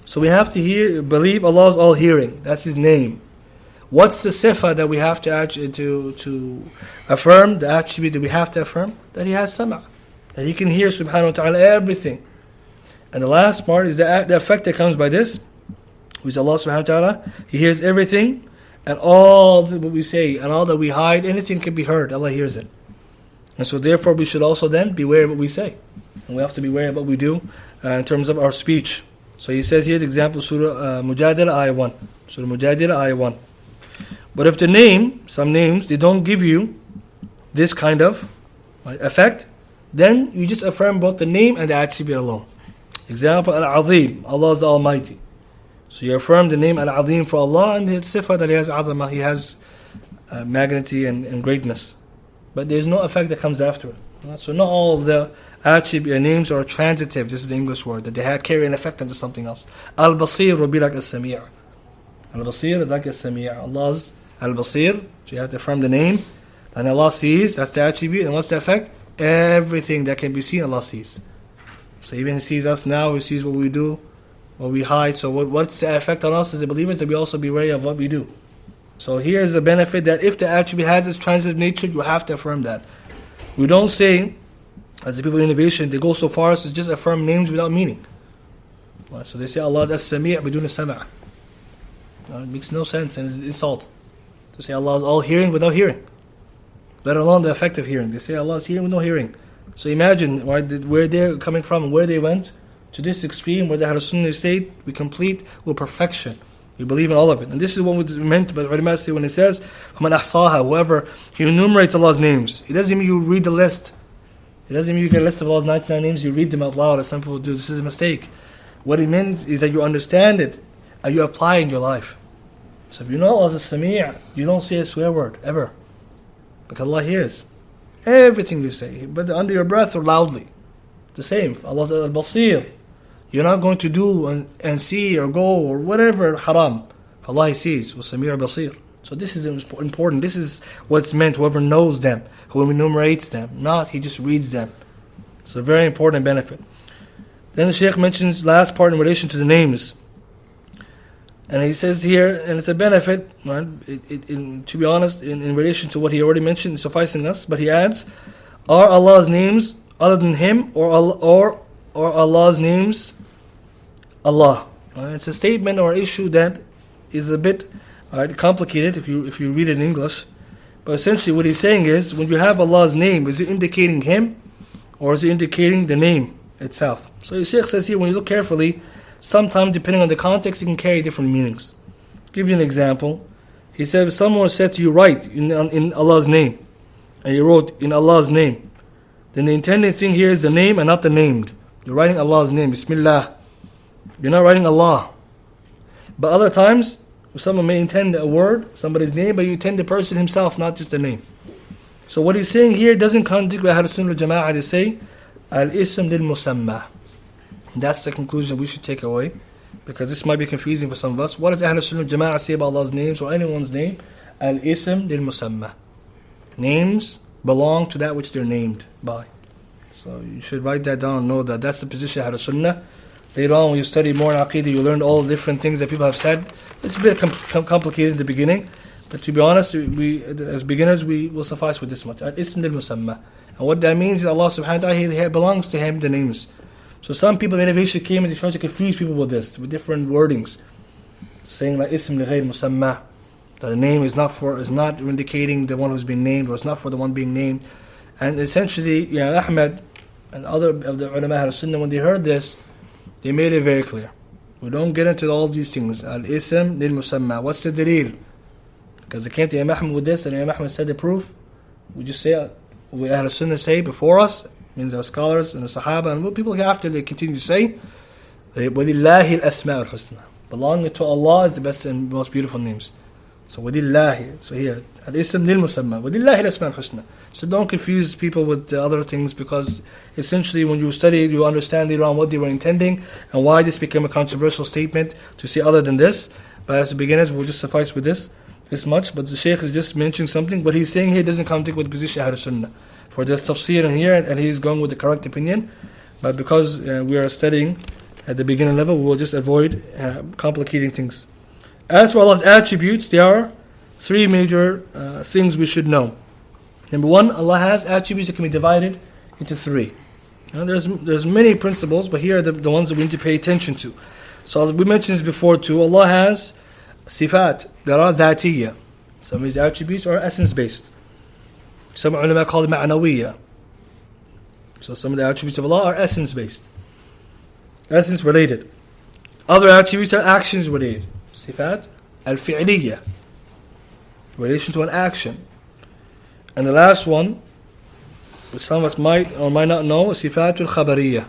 So we have to believe Allah's all-hearing. That's His name. What's the sifa that we have to affirm, the attribute that we have to affirm? That He has sama', that He can hear subhanahu wa ta'ala everything. And the last part is the effect that comes by this, who is Allah subhanahu wa ta'ala. He hears everything, and all that we say, and all that we hide, anything can be heard, Allah hears it. And so therefore we should also then beware of what we say. And we have to beware of what we do in terms of our speech. So he says here, the example, Surah Mujadila, Ayah 1. Surah Mujadila, Ayah 1. But if the name, some names, they don't give you this kind of effect, then you just affirm both the name and the attribute alone. Example, Al-Azim, Allah is the Almighty. So you affirm the name Al-Azim for Allah and His sifa that He has azamah, He has magnitude and greatness. But there's no effect that comes after it. So not all of the attribute names are transitive, this is the English word, that they carry an effect onto something else. Al-Basir will be like As-Sami'. Al-Basir is like As-Sami'. Allah's Al-Basir, so you have to affirm the name. And Allah sees, that's the attribute. And what's the effect? Everything that can be seen, Allah sees. So even He sees us now, He sees what we do, what we hide. So what's the effect on us as the believers? That we also be wary of what we do. So here's the benefit that if the attribute has its transitive nature, you have to affirm that. We don't say, as the people of innovation, they go so far as to just affirm names without meaning. So they say Allah is As-Sami' bidun Sama'. It makes no sense and it's an insult to say Allah is all hearing without hearing, let alone the effect of hearing. They say Allah is hearing with no hearing. So imagine where they're coming from and where they went to this extreme, where the Ahlul Sunnah say we complete with perfection. We believe in all of it. And this is what was meant by the ulama say when it says, وَمَنْ أَحْصَاهَا, whoever, he enumerates Allah's names. It doesn't mean you read the list. It doesn't mean you get a list of Allah's 99 names, you read them out loud, as some people do. This is a mistake. What it means is that you understand it and you apply it in your life. So if you know Allah is As-Sami', you don't say a swear word, ever. Because Allah hears everything you say, but under your breath or loudly. The same, Allah is Al-Basir. You're not going to do and see or go or whatever haram. Allah He sees. وَالسَّمِيعُ بَصِيرٌ. So this is important. This is what's meant. Whoever knows them, who enumerates them, not he just reads them. It's a very important benefit. Then the Shaykh mentions last part in relation to the names. And he says here, and it's a benefit, right? To be honest, in relation to what he already mentioned, sufficing us. But he adds, are Allah's names other than Him, or Allah's names Allah? It's a statement or issue that is a bit complicated if you read it in English. But essentially what he's saying is, when you have Allah's name, is it indicating Him or is it indicating the name itself? So the Shaykh says here, when you look carefully, sometimes depending on the context, it can carry different meanings. I'll give you an example. He said, if someone said to you, write in Allah's name, and you wrote in Allah's name, then the intended thing here is the name and not the named. You're writing Allah's name, Bismillah. You're not writing Allah. But other times, someone may intend a word, somebody's name, but you intend the person himself, not just the name. So what he's saying here doesn't contradict what Ahlul Sunnah wal Jama'ah they say, al-ism lil-musamma. That's the conclusion we should take away, because this might be confusing for some of us. What does Ahlul Sunnah wal Jama'ah say about Allah's names or anyone's name? Al-ism lil-musamma. Names belong to that which they're named by. So you should write that down and know that that's the position of Ahlul Sunnah. Later on, when you study more in Aqeedah, you learn all the different things that people have said. It's a bit complicated in the beginning, but to be honest, we as beginners, we will suffice with this much. Al-ism lil-musamma. And what that means is Allah subhanahu wa ta'ala, He belongs to Him, the names. So some people in innovation came and they tried to confuse people with this, with different wordings. Saying like ism li ghayr musamma, that the name is not indicating the one who's been named, or it's not for the one being named. And essentially, Ahmed and other of the ulama Ahlul Sunnah, when they heard this, they made it very clear. We don't get into all these things. Al-Ism lil-Musamma. What's the dalil? Because they came to Imam Ahmad with this, and Imam Ahmad said the proof. We just say, we Ahl Sunnah say before us, means our scholars and the Sahaba, and what people after they continue to say, وَلِلَّهِ الْأَسْمَاءُ الْحُسْنَى. Belonging to Allah is the best and most beautiful names. So وَلِلَّهِ. So here, Al-Ism lil-Musamma. وَلِلَّهِ الْأَسْمَاءُ الْحُسْنَى. So don't confuse people with the other things, because essentially when you study it, you understand later on what they were intending and why this became a controversial statement to say other than this. But as beginners, we'll just suffice with this much. But the Shaykh is just mentioning something. What he's saying here doesn't conflict with the position of Ahl Sunnah. For there's tafsir in here, and he's going with the correct opinion. But because we are studying at the beginner level, we will just avoid complicating things. As for Allah's attributes, there are three major things we should know. Number one, Allah has attributes that can be divided into three. There's many principles, but here are the ones that we need to pay attention to. So we mentioned this before too. Allah has sifat that are dhatiyya. Some of His attributes are essence-based. Some ulama call it ma'nawiyya. So some of the attributes of Allah are essence-based, essence-related. Other attributes are actions-related. Sifat al-fi'liyya, relation to an action. And the last one, which some of us might or might not know, is sifat al-khabariyya,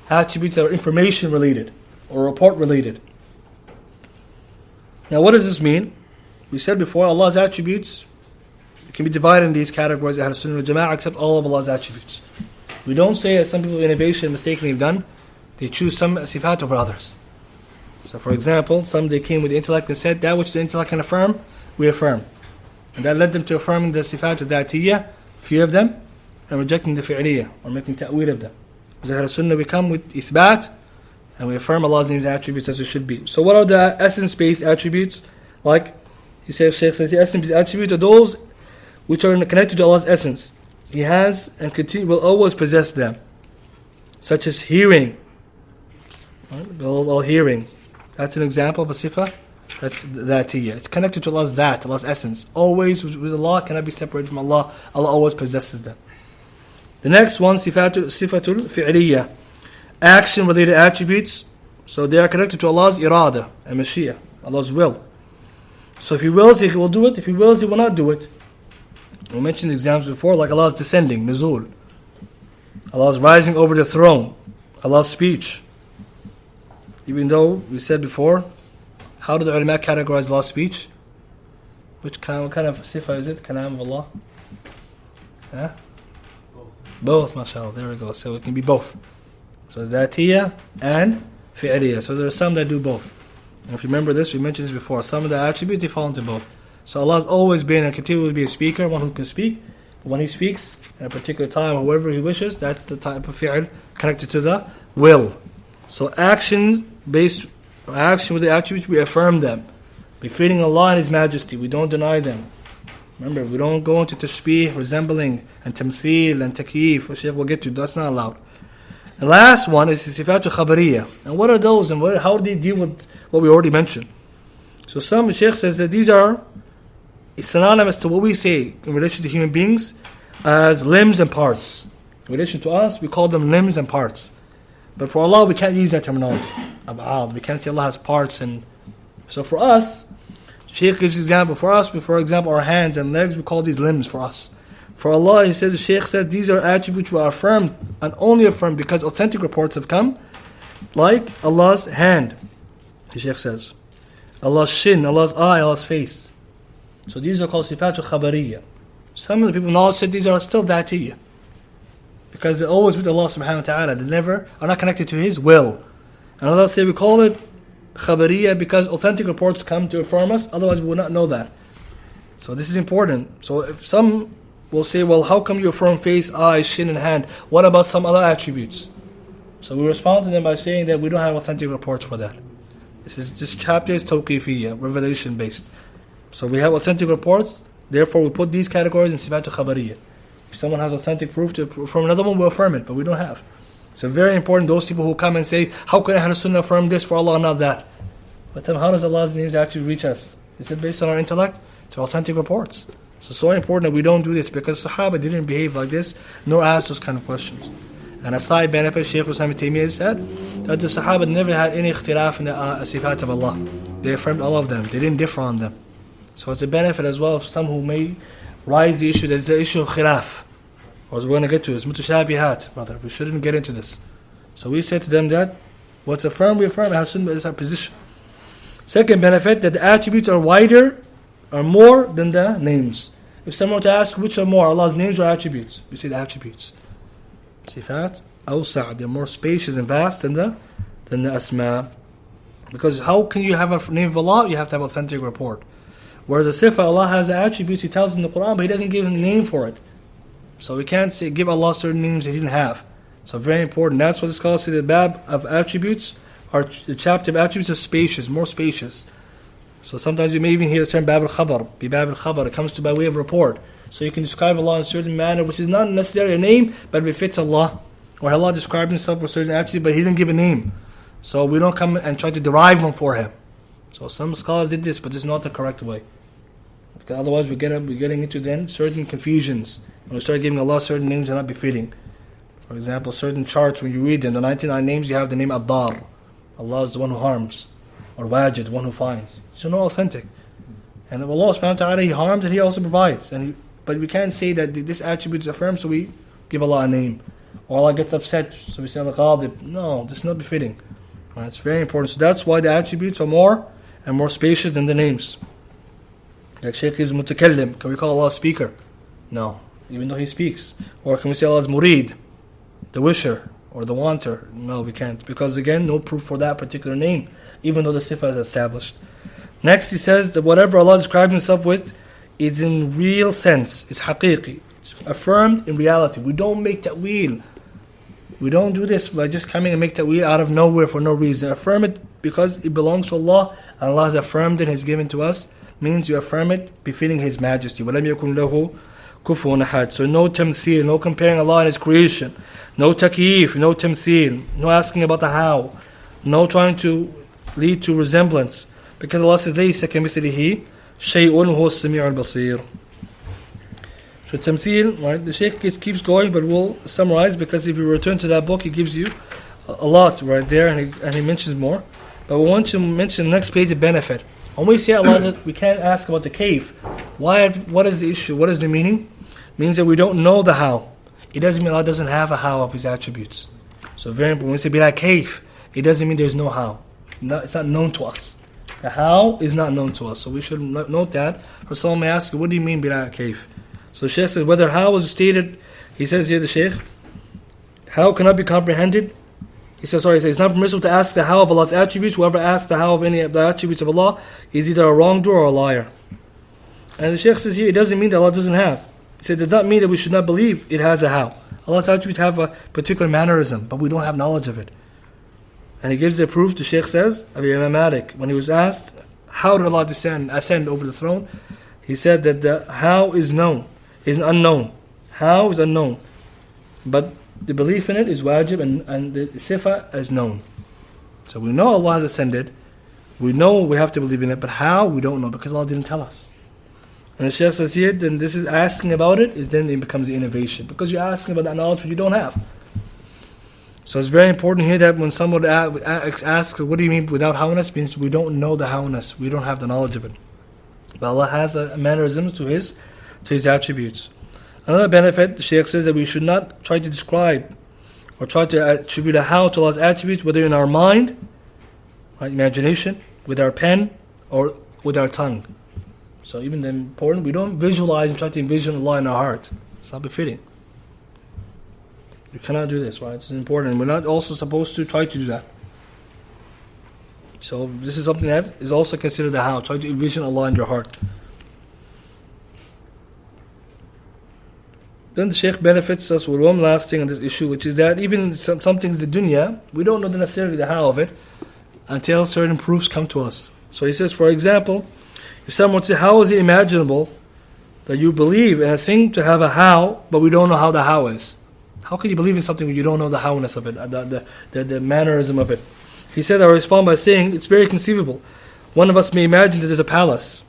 attributes that are information-related or report-related. Now what does this mean? We said before, Allah's attributes can be divided in these categories, Ahl Sunnah wal Jama'ah accept all of Allah's attributes. We don't say, as some people in innovation mistakenly have done, they choose some sifat over others. So for example, some they came with the intellect and said, that which the intellect can affirm, we affirm. And that led them to affirming the sifat al-dhatiyya, few of them, and rejecting the fi'liyya, or making ta'wil of them. As Ahl Sunnah, we come with ithbat, and we affirm Allah's names and attributes as it should be. So what are the essence-based attributes? Like, he says, Shaykh says, the essence-based attributes are those which are connected to Allah's essence. He has and will always possess them. Such as hearing. Right? All hearing. That's an example of a sifa. That's dhatiyya. It's connected to Allah's dhat, Allah's essence. Always with Allah, cannot be separated from Allah. Allah always possesses them. The next one, sifatul fi'liyya. Action-related attributes. So they are connected to Allah's irada and mashiyah, Allah's will. So if He wills, He will do it. If He wills, He will not do it. We mentioned examples before, like Allah's descending, nuzul. Allah's rising over the throne. Allah's speech. Even though we said before, how do the ulama categorize Allah's speech? What kind of sifa is it? Kalam of Allah? Huh? Both, mashallah. There we go. So it can be both. So dhatiyya and fi'liyya. So there are some that do both. And if you remember this, we mentioned this before. Some of the attributes, they fall into both. So Allah has always been and continues to be a speaker, one who can speak. But when He speaks at a particular time, whoever He wishes, that's the type of fi'l connected to the will. So action with the attributes, we affirm them. Befitting Allah and His majesty, we don't deny them. Remember, we don't go into tashbih, resembling, and tamtheel, and takyif, which we'll get to. That's not allowed. The last one is the sifat al-khabariyya. And what are those, and how do they deal with what we already mentioned? So some Shaykh says that these are synonymous to what we say in relation to human beings as limbs and parts. In relation to us, we call them limbs and parts. But for Allah, we can't use that terminology. Ab'ad. We can't say Allah has parts. And so for us, Shaykh gives an example. For us, for example, our hands and legs, we call these limbs for us. For Allah, He says, the Shaykh says, these are attributes which are affirmed and only affirmed because authentic reports have come, like Allah's hand, the Shaykh says, Allah's shin, Allah's eye, Allah's face. So these are called sifatul khabariyya. Some of the people of knowledge said these are still dhatiyya, because they're always with Allah subhanahu wa ta'ala. They never are not connected to His will. And Allah say we call it khabariyya because authentic reports come to affirm us, otherwise we will not know that. So this is important. So if some will say, well, how come you affirm face, eye, shin and hand? What about some other attributes? So we respond to them by saying that we don't have authentic reports for that. This chapter is tawqifiyya, revelation based. So we have authentic reports, therefore we put these categories in sifat al-khabariyya. If someone has authentic proof to affirm another one, we'll affirm it, but we don't have. So very important, those people who come and say, how can Ahl Sunnah affirm this for Allah and not that? But then how does Allah's names actually reach us? Is it based on our intellect? It's authentic reports. So important that we don't do this, because Sahaba didn't behave like this, nor ask those kind of questions. And a side benefit, Shaykh Ibn Taymiyyah said that the Sahaba never had any ikhtilaf in the sifat of Allah. They affirmed all of them. They didn't differ on them. So it's a benefit as well of some who may rise the issue that it's the issue of khilaf. Or as we're going to get to, it's mutashabihat, brother. We shouldn't get into this. So we say to them that what's affirmed, we affirm. Our sunnah is our position. Second benefit, that the attributes are wider, are more than the names. If someone were to ask which are more, Allah's names or attributes, we say the attributes. Sifat, awsa', they're more spacious and vast than the asma. Because how can you have a name of Allah? You have to have authentic report. Whereas the sifat, Allah has the attributes, He tells in the Quran, but He doesn't give a name for it. So we can't say give Allah certain names He didn't have. So very important. That's what the scholars say. The bab of attributes, or the chapter of attributes, is spacious, more spacious. So sometimes you may even hear the term bab al-khabar. Bab al-khabar, it comes to by way of report. So you can describe Allah in a certain manner, which is not necessarily a name, but it befits Allah. Or Allah described Himself with certain attributes, but He didn't give a name. So we don't come and try to derive one for Him. So some scholars did this, but this is not the correct way. Because otherwise we're getting into then certain confusions. When we start giving Allah certain names that are not befitting. For example, certain charts, when you read them, the 99 names, you have the name Ad-Dar. Allah is the one who harms. Or Wajid, the one who finds. So not authentic. And Allah subhanahu wa ta'ala, He harms and He also provides. But we can't say that this attribute is affirmed, so we give Allah a name. Or Allah gets upset, so we say Al-Qawl. No, this is not befitting. Right, it's very important. So that's why the attributes are more and more spacious than the names. Like Shaykh is mutakallim. Can we call Allah a speaker? No, even though He speaks. Or can we say Allah is murid, the wisher or the wanter? No, we can't. Because again, no proof for that particular name, even though the sifa is established. Next, he says that whatever Allah describes Himself with is in real sense. It's haqiqi. It's affirmed in reality. We don't make ta'weel. We don't do this by just coming and make ta'weel out of nowhere for no reason. Affirm it because it belongs to Allah, and Allah has affirmed it, has given to us. Means you affirm it befitting His majesty. وَلَمْ يَكُنْ لَهُ كُفُوًا أَحَدٌ. So no tamtheel, no comparing Allah and His creation, no takyif, no tamtheel, no asking about the how, no trying to lead to resemblance. Because Allah says, لَيْسَ كَمِثْلِهِ شَيْءٌ وَهُوَ السَّمِيعُ الْبَصِيرُ. So tamtheel, right? The Shaykh keeps going, but we'll summarize, because if you return to that book, he gives you a lot right there, and he mentions more. But we want to mention the next page, the benefit. When we say Allah, we can't ask about the kayf. Why? What is the issue? What is the meaning? It means that we don't know the how. It doesn't mean Allah doesn't have a how of His attributes. So very important. When we say bila kayf, it doesn't mean there's no how. It's not known to us. The how is not known to us. So we should note that. For someone may ask, what do you mean bila kayf? So Shaykh says, whether how was stated, he says here, the Shaykh, how cannot be comprehended. He says, it's not permissible to ask the how of Allah's attributes. Whoever asks the how of any of the attributes of Allah is either a wrongdoer or a liar. And the Shaykh says here, it doesn't mean that Allah doesn't have. He said, it does not mean that we should not believe it has a how. Allah's attributes have a particular mannerism, but we don't have knowledge of it. And he gives the proof, the Shaykh says, of Imam Malik, when he was asked, how did Allah ascend over the throne? He said that the how is known, is unknown. How is unknown. But the belief in it is wajib, and the sifa is known. So we know Allah has ascended. We know we have to believe in it, but how, we don't know, because Allah didn't tell us. And the Shaykh says here, then this is asking about it, then it becomes the innovation. Because you're asking about that knowledge which you don't have. So it's very important here that when someone asks, what do you mean without howness? Means we don't know the howness. We don't have the knowledge of it. But Allah has a mannerism to His attributes. Another benefit, the Shaykh says that we should not try to describe or try to attribute a how to Allah's attributes, whether in our mind, right, imagination, with our pen, or with our tongue. So even the important, we don't visualize and try to envision Allah in our heart. It's not befitting. You cannot do this, right? It's important. And we're not also supposed to try to do that. So this is something that is also considered the how. Try to envision Allah in your heart. Then the Shaykh benefits us with one last thing on this issue, which is that even some things in the dunya, we don't know necessarily the how of it until certain proofs come to us. So he says, for example, if someone says, how is it imaginable that you believe in a thing to have a how, but we don't know how the how is? How can you believe in something when you don't know the howness of it, the mannerism of it? He said, I respond by saying, it's very conceivable. One of us may imagine that there's a palace.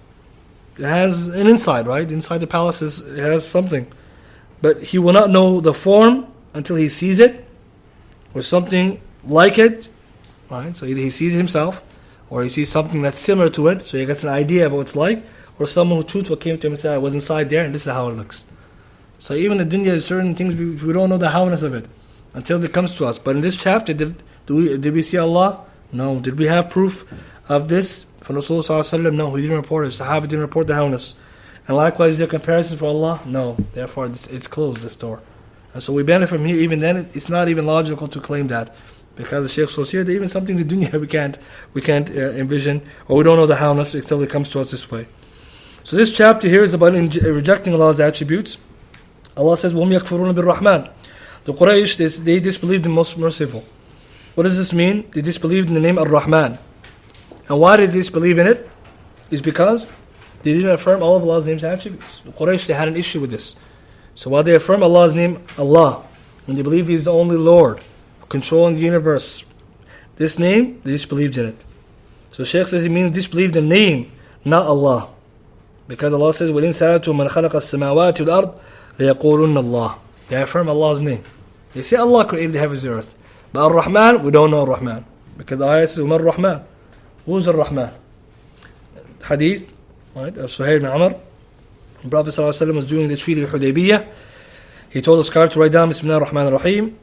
It has an inside, right? Inside the palace it has something. But he will not know the form until he sees it or something like it, right? So either he sees himself, or he sees something that's similar to it, so he gets an idea of what it's like, or someone who truthfully came to him and said, I was inside there, and this is how it looks. So even in the dunya, there's certain things we don't know the howness of it until it comes to us. But in this chapter, did we see Allah? No. Did we have proof of this from Rasulullah? No, we didn't report it. Sahaba didn't report the howness. And likewise, is there comparison for Allah? No. Therefore, it's closed, this door. And so we benefit from here. Even then, it's not even logical to claim that, because the Shaykh says here that even something in the dunya we can't envision, or we don't know the howness until it comes to us this way. So this chapter here is about rejecting Allah's attributes. Allah says, وَهُمْ يَكْفُرُونَ بِالرَّحْمَنِ. The Quraysh, they disbelieved in the most merciful. What does this mean? They disbelieved in the name Ar-Rahman. And why did they disbelieve in it? Is because they didn't affirm all of Allah's names and attributes. The Quraysh, they had an issue with this. So while they affirm Allah's name, Allah, and they believe He is the only Lord, controlling the universe, this name, they disbelieved in it. So Shaykh says it means disbelieve the name, not Allah. Because Allah says, وَإِنْ سَأَلْتُمْ مَنْ خَلَقَ السَّمَاوَاتِ وَالْأَرْضِ لَيَقُولُنَّ اللَّهِ. They affirm Allah's name. They say Allah created the heavens and earth. But Ar-Rahman, we don't know Ar-Rahman. Because the ayah says, وَمَا الرَّحْمَنِ. Who's Ar-Rahman? Hadith, right, of Suhail ibn Amr. The Prophet ﷺ was doing the treaty of Hudaybiyah. He told the scholar to write down Bismillah ar-Rahman ar-Rahim,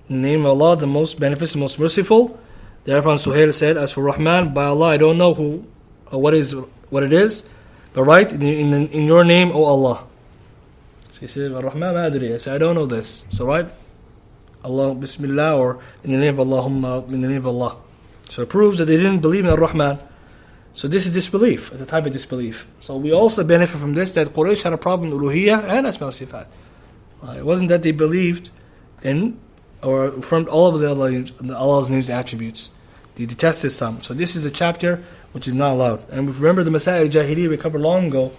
in the name of Allah, the most beneficent, most merciful. Thereupon Suhail said, as for Rahman, by Allah, I don't know who or what it is, but write in your name, O Allah. So he said, Ar-Rahman adri. I said, I don't know this. So write Allah, Bismillah, or in the name of Allahumma, in the name of Allah. So it proves that they didn't believe in Ar-Rahman. So this is disbelief, it's a type of disbelief. So we also benefit from this, that Quraysh had a problem in Uluhiyyah and Asma wa Sifat. It wasn't that they believed in or affirmed all of Allah's names and attributes. They detested some. So this is a chapter which is not allowed. And remember the Masail al-Jahiliyyah we covered long ago.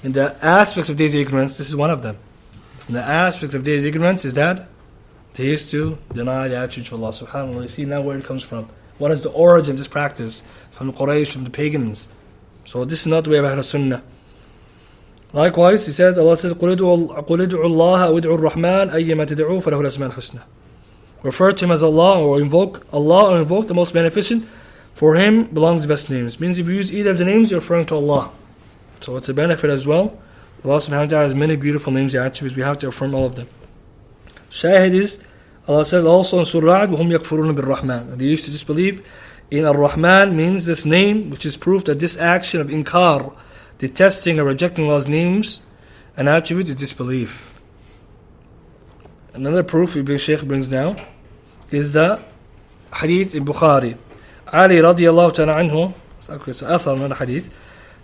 In the aspects of days of ignorance, this is one of them. And the aspect of days of ignorance is that they used to deny the attributes of Allah subhanahu wa ta'ala. You see now where it comes from. What is the origin of this practice? From the Quraysh, from the pagans. So this is not the way of Ahl Sunnah. Likewise, he says, Allah says, قُلِ ادْعُوا اللَّهَ أَوْ ادْعُوا الرَّحْمَنَ أَيَّمَا تَدْعُوا فَلَهُ الْأَسْمَاءُ الْحُسْنَى. Refer to Him as Allah, or invoke Allah, or invoke the most beneficent. For Him belongs the best names. Means if you use either of the names, you're referring to Allah. So it's a benefit as well. Allah subhanahu wa ta'ala has many beautiful names and attributes. We have to affirm all of them. Shahid is, Allah says also in Surah Ra'd, وَهُمْ يَكْفُرُونَ بِالرَّحْمَنِ. They used to disbelieve in Ar-Rahman, means this name, which is proof that this action of inkar, detesting or rejecting Allah's names and attributes, is disbelief. Another proof Shaykh brings now is the hadith in Bukhari. Ali radiallahu ta'ala anhu, it's athar, not a hadith.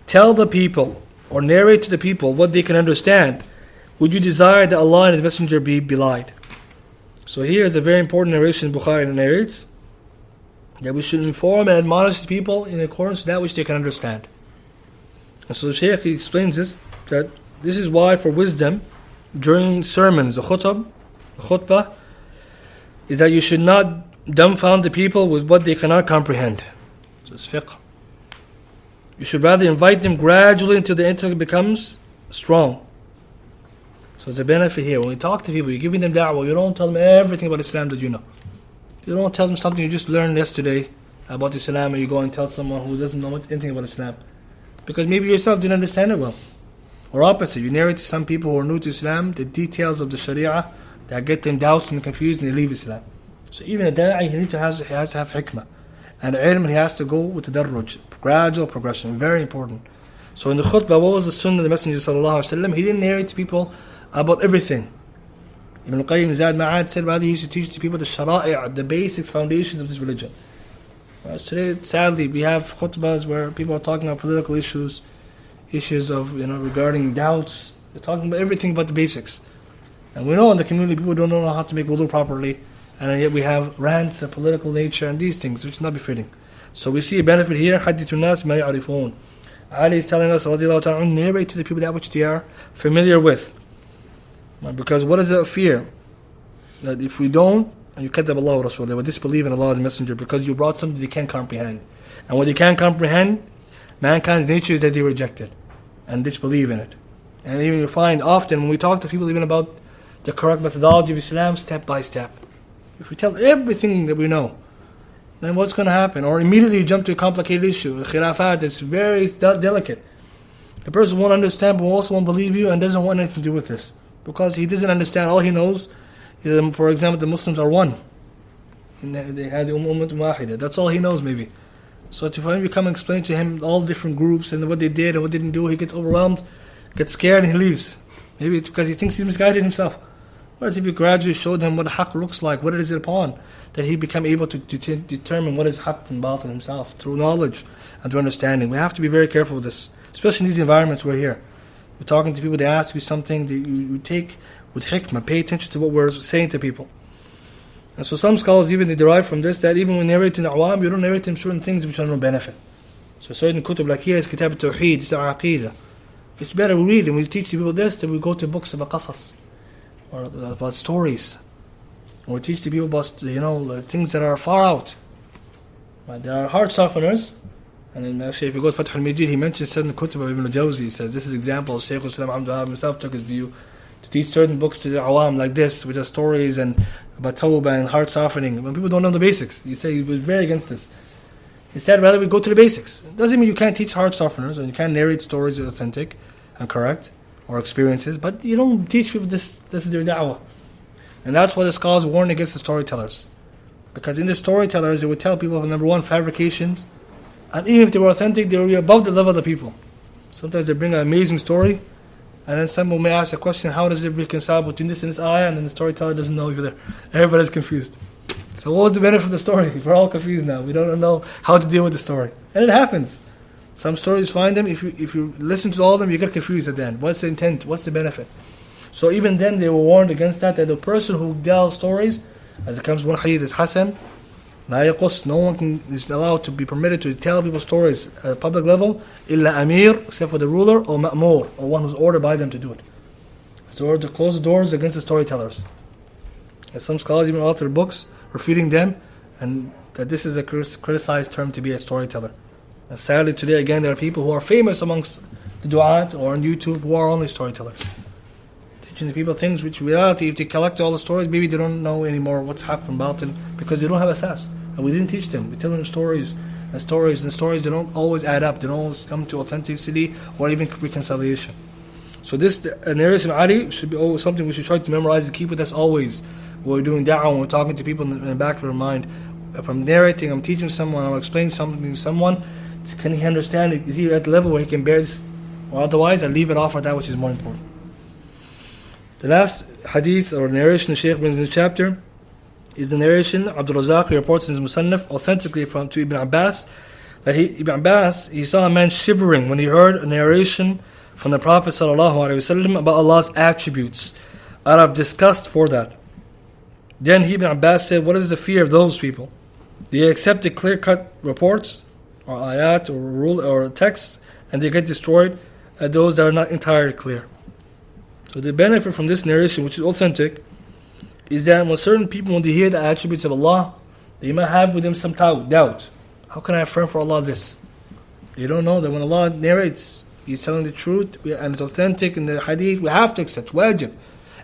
Tell the people, or narrate to the people what they can understand. Would you desire that Allah and His Messenger be belied? So here is a very important narration Bukhari narrates, that we should inform and admonish people in accordance with that which they can understand. And so the Shaykh, he explains this, that this is why for wisdom, during sermons, the khutbah, is that you should not dumbfound the people with what they cannot comprehend. So it's fiqh. You should rather invite them gradually until the intellect becomes strong. So it's a benefit here. When you talk to people, you're giving them da'wah, you don't tell them everything about Islam that you know. You don't tell them something you just learned yesterday about Islam, and you go and tell someone who doesn't know anything about Islam. Because maybe you yourself didn't understand it well. Or opposite, you narrate to some people who are new to Islam the details of the Sharia that get them doubts and confused, and they leave Islam. So even a da'i, he has to have hikmah. And ilm, he has to go with the darruj, gradual progression, very important. So in the khutbah, what was the sunnah of the Messenger sallallahu alaihi wasallam? He didn't narrate to people about everything. Ibn Qayyim Zad Ma'ad said rather he used to teach the people the shara'i', the basics, foundations of this religion. Today, sadly, we have khutbahs where people are talking about political issues of, regarding doubts. They're talking about everything but the basics. And we know in the community people don't know how to make wudu properly, and yet we have rants of political nature and these things, which is not befitting. So we see a benefit here, hadithun nas ma ya'rifun. Ali is telling us, radiallahu ta'ala, narrate to the people that which they are familiar with. Because what is the fear? That if we don't, and you Kitab Allah wa Rasul, they will disbelieve in Allah's Messenger because you brought something they can't comprehend. And what they can't comprehend, mankind's nature is that they reject it and disbelieve in it. And even you find often when we talk to people even about the correct methodology of Islam, step by step. If we tell everything that we know, then what's going to happen? Or immediately jump to a complicated issue, a khilafat that's very delicate. The person won't understand but also won't believe you and doesn't want anything to do with this. Because he doesn't understand. All he knows is, for example, the Muslims are one. They had the Ummah Wahida. That's all he knows maybe. So for him to come and explain to him all different groups and what they did and what they didn't do, he gets overwhelmed, gets scared and he leaves. Maybe it's because he thinks he's misguided himself. Whereas if you gradually showed him what the haqq looks like, what it is upon, that he become able to determine what is haqq and batil himself through knowledge and through understanding. We have to be very careful with this, especially in these environments we're here. We're talking to people, they ask you something, you take with hikmah, pay attention to what we're saying to people. And so some scholars even they derive from this that even when narrating awam, you don't narrate them certain things which are no benefit. So certain kutub like here is Kitab At-Tawheed, it's our aqidah. It's better we read and we teach people this than we go to books about qasas or about stories. Or we teach the people about things that are far out. But there are heart softeners. And then actually if you go to Fath al-Majid, he mentions certain kutub of Ibn Jawzi. He says this is example. Shaykh Muhammad bin Salih himself took his view to teach certain books to the awam like this, which are stories and about tawbah and heart softening. When people don't know the basics, you say he was very against this. Instead, rather we go to the basics. It doesn't mean you can't teach heart softeners and you can't narrate stories that are authentic and correct or experiences, but you don't teach people this is their da'wah. And that's why the scholars warn against the storytellers. Because in the storytellers, they would tell people, number one, fabrications, and even if they were authentic, they would be above the level of the people. Sometimes they bring an amazing story, and then someone may ask a question, how does it reconcile between this and this ayah? And then the storyteller doesn't know either. Everybody's confused. So what was the benefit of the story? We're all confused now. We don't know how to deal with the story. And it happens. Some stories find them, if you listen to all of them, you get confused at the end. What's the intent? What's the benefit? So even then they were warned against that the person who tells stories, as it comes one hadith is Hassan, لا يقص, no one is allowed to be permitted to tell people stories at a public level, إلا أمير, except for the ruler, or ma'mur, or one who's ordered by them to do it. It's ordered to close the doors against the storytellers. And some scholars even author books refuting them, and that this is a criticized term to be a storyteller. And sadly today again there are people who are famous amongst the du'at or on YouTube who are only storytellers. Teaching the people things which in reality if they collect all the stories maybe they don't know anymore what's happened about them because they don't have asas. And we didn't teach them. We tell them stories and stories they don't always add up. They don't always come to authenticity or even reconciliation. So this narration Ali should be always something we should try to memorize and keep with us always. When we're doing da'wah, when we're talking to people in the back of our mind. If I'm narrating, I'm teaching someone, I'm explaining something to someone, can he understand it? Is he at the level where he can bear this? Or otherwise, I leave it off at that which is more important. The last hadith or narration the Shaykh brings in this chapter is the narration Abdul Razak reports in his Musannaf authentically to Ibn Abbas that Ibn Abbas he saw a man shivering when he heard a narration from the Prophet ﷺ about Allah's attributes out of disgust for that. Then Ibn Abbas said, what is the fear of those people? They accept the clear-cut reports or ayat or rule or texts and they get destroyed at those that are not entirely clear. So the benefit from this narration, which is authentic, is that when certain people, when they hear the attributes of Allah, they might have with them some doubt. How can I affirm for Allah this? They don't know that when Allah narrates, He's telling the truth and it's authentic in the hadith, we have to accept, wajib.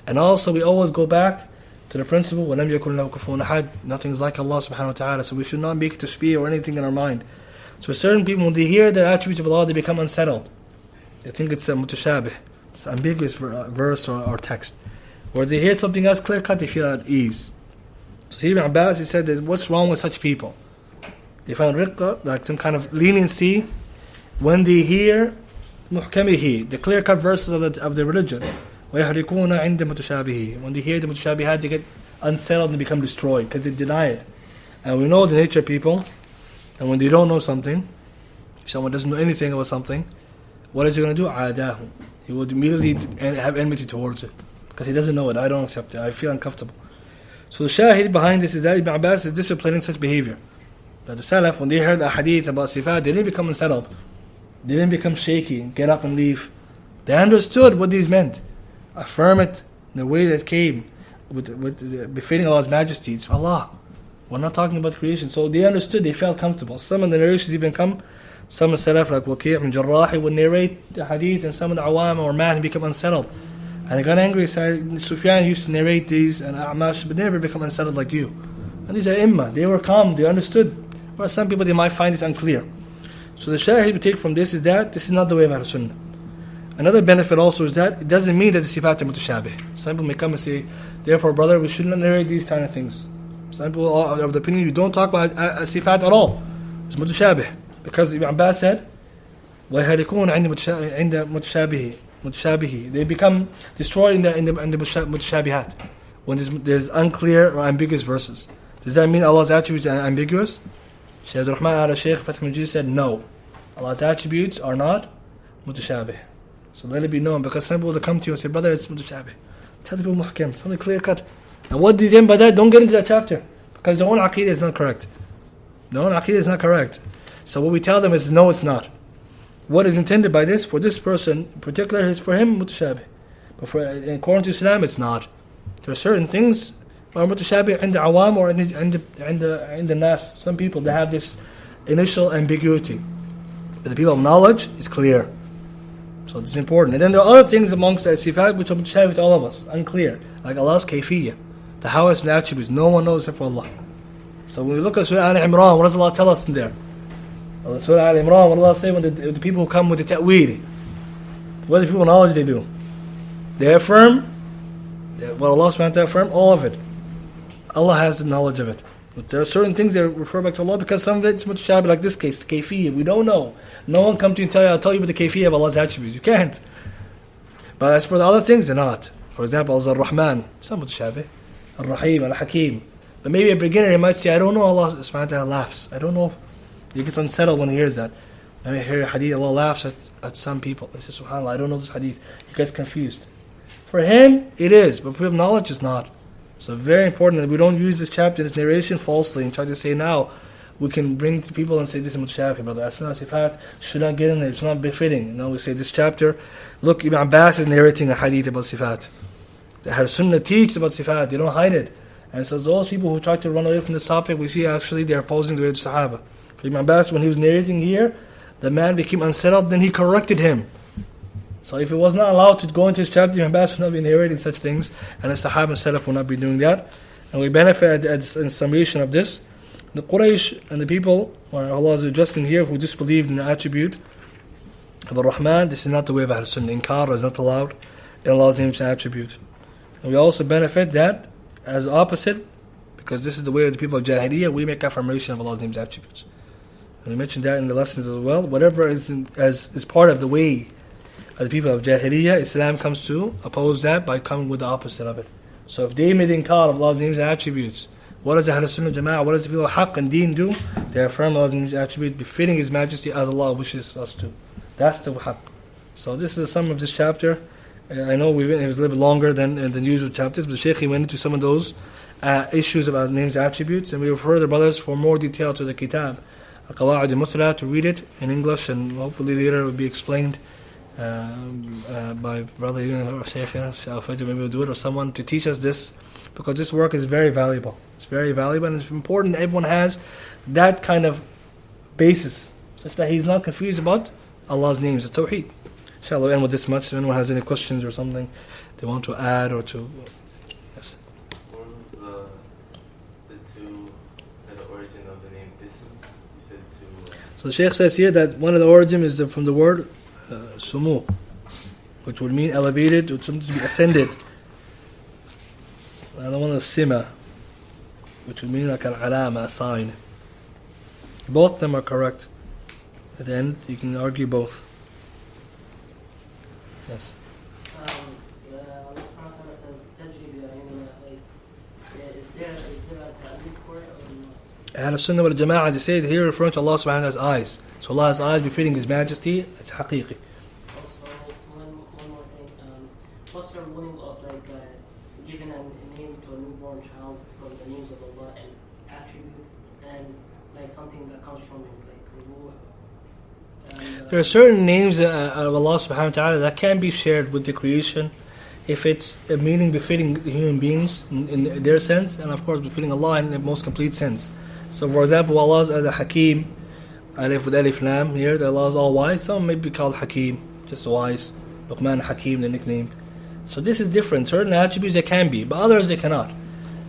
And also we always go back to the principle, وَلَمْ يَكُنْ لَهُ كُفُوًا أَحَدٌ, nothing is like Allah subhanahu wa ta'ala, so we should not make tashbih or anything in our mind. So certain people, when they hear the attributes of Allah, they become unsettled. They think it's a mutashabih, it's an ambiguous verse or text. Or they hear something else clear-cut, they feel at ease. So Ibn Abbas, he said that what's wrong with such people? They find riqqa, like some kind of leniency, when they hear muhkamihi, the clear-cut verses of the religion. وَيَحْرِقُونَ عِنْدَ مُتَشَابِهِ, when they hear the mutashabihat, they get unsettled and become destroyed because they deny it. And we know the nature of people, and when they don't know something, if someone doesn't know anything about something, what is he going to do? عَادَاهُ, he would immediately have enmity towards it because he doesn't know it. I don't accept it, I feel uncomfortable. So the shahid behind this is that Ibn Abbas is disciplining such behavior. That the Salaf, when they heard a hadith about sifat, they didn't become unsettled. They didn't become shaky, get up and leave. They understood what these meant. Affirm it in the way that came, with befitting Allah's majesty. It's Allah. We're not talking about creation. So they understood, they felt comfortable. Some of the narrations even come, some of the Salaf like Waqi' ibn Jarrah would narrate the hadith, and some of the Awam or man become unsettled. And he got angry. He said, Sufyan used to narrate these and A'mash, but they never become unsettled like you. And these are imma. They were calm. They understood. But some people, they might find this unclear. So the shahid we take from this is that this is not the way of Ahlul Sunnah. Another benefit also is that it doesn't mean that the sifat are mutashabih. Some people may come and say, therefore, brother, we shouldn't narrate these kind of things. Some people are of the opinion you don't talk about sifat at all. It's mutashabih. Because Ibn Abbas said, وَيَهَلِكُونَ عِنْدَ مُتَشَابِهِ. They become destroyed in the mutashabihat. When there's unclear or ambiguous verses. Does that mean Allah's attributes are ambiguous? Shaykh Rahman Shaykh Fath Majid said, no. Allah's attributes are not mutashabih. So let it be known, because some people will come to you and say, brother, it's mutashabih. Tell the people muhkam, something clear cut. And what do you mean by that? Don't get into that chapter. Because their own aqeedah is not correct. Their own aqeedah is not correct. So what we tell them is, no, it's not. What is intended by this, for this person in particular, is for him mutashabih. But according to Islam, it's not. There are certain things are mutashabih in the awam or in the nas. Some people, they have this initial ambiguity. But the people of knowledge is clear. So it's important. And then there are other things amongst the sifat which are mutashabih to all of us, unclear. Like Allah's kayfiyya, the hows and attributes. No one knows except for Allah. So when we look at Surah Al-Imran, what does Allah tell us in there? Surah Al-Imran, what does Allah say when the people who come with the ta'weed? What do people of knowledge they do? They affirm what Allah subhanahu wa ta'ala affirm, all of it. Allah has the knowledge of it. But there are certain things that refer back to Allah because some of it's mutashabih, like this case, the kayfiyya. We don't know. No one come to you and tell you, I'll tell you about the kayfiyya of Allah's attributes. You can't. But as for the other things, they're not. For example, Allah Ar-Rahman, it's not mutashabih. Ar-Rahim, Al-Hakim. But maybe a beginner, he might say, I don't know Allah subhanahu wa ta'ala laughs. I don't know. He gets unsettled when he hears that. Maybe hear a hadith, Allah laughs at some people. He says, SubhanAllah, I don't know this hadith. He gets confused. For him, it is. But for him, knowledge is not. So very important that we don't use this chapter, this narration falsely and try to say now we can bring to people and say this is mutashabih, brother. Asma sifat should not get in it. It's not befitting. No, we say this chapter. Look, Ibn Abbas is narrating a hadith about sifat. The Ahlul Sunnah teach about sifat. They don't hide it. And so those people who try to run away from this topic, we see actually they're opposing the way of the Sahaba. Ibn Abbas, when he was narrating here, the man became unsettled, then he corrected him. So if he was not allowed to go into his chapter, Ibn Abbas would not be narrating such things, and the Sahaba and Salaf would not be doing that. And we benefit in summation of this. The Quraysh and the people, where Allah is addressing here, who disbelieved in the attribute of Ar-Rahman, this is not the way of Ahlul Sunnah. Inkar is not allowed in Allah's name and attribute. And we also benefit that as opposite, because this is the way of the people of Jahiliyyah, we make affirmation of Allah's name and attributes. And we mentioned that in the lessons as well. Whatever is part of the way of the people of Jahiliyyah, Islam comes to oppose that by coming with the opposite of it. So if they made inkar of Allah's names and attributes, what does Ahlul Sunnah Jama'ah, what does the people of Haqq and Deen do? They affirm Allah's names and attributes befitting His Majesty as Allah wishes us to. That's the Haqq. So this is the sum of this chapter. I know it was a little bit longer than the usual chapters, but the Shaykh went into some of those issues about names and attributes, and we refer the brothers for more detail to the Kitab, Al-Qawl Al-Mufeed, to read it in English, and hopefully later it will be explained by brother Shaykh, maybe we'll do it, or someone to teach us this, because this work is very valuable. It's very valuable, and it's important that everyone has that kind of basis, such that he's not confused about Allah's names, al-Tawheed. Inshallah, we'll end with this much. If anyone has any questions or something they want to add or to... Yes? What was the two, the origin of the name Ism? You said two... So the Shaykh says here that one of the origin is from the word sumu, which would mean elevated, or something to be ascended. Another one is sima, which would mean like al-alama, a sign. Both of them are correct. At the end, you can argue both. Yes. Allah subhanahu wa ta'ala says, tajri bi ayunina, like, is there a ta'bid for it or not? Ahlul Sunnah wal Jama'ah, they say here referring to Allah subhanahu wa ta'ala's eyes. So Allah has eyes befitting His Majesty, it's haqiqi. Also, one more thing, what's your ruling of like giving a name to a newborn child from the names of Allah and attributes, and like something that comes from Him, like ruh? There are certain names of Allah subhanahu wa ta'ala that can be shared with the creation if it's a meaning befitting human beings in their sense, and of course befitting Allah in the most complete sense. So for example, Allah's al-Hakim, alif with alif lam here, that Allah is all wise. Some may be called Hakim, just wise. Luqman Hakim, the nickname. So this is different. Certain attributes they can be, but others they cannot.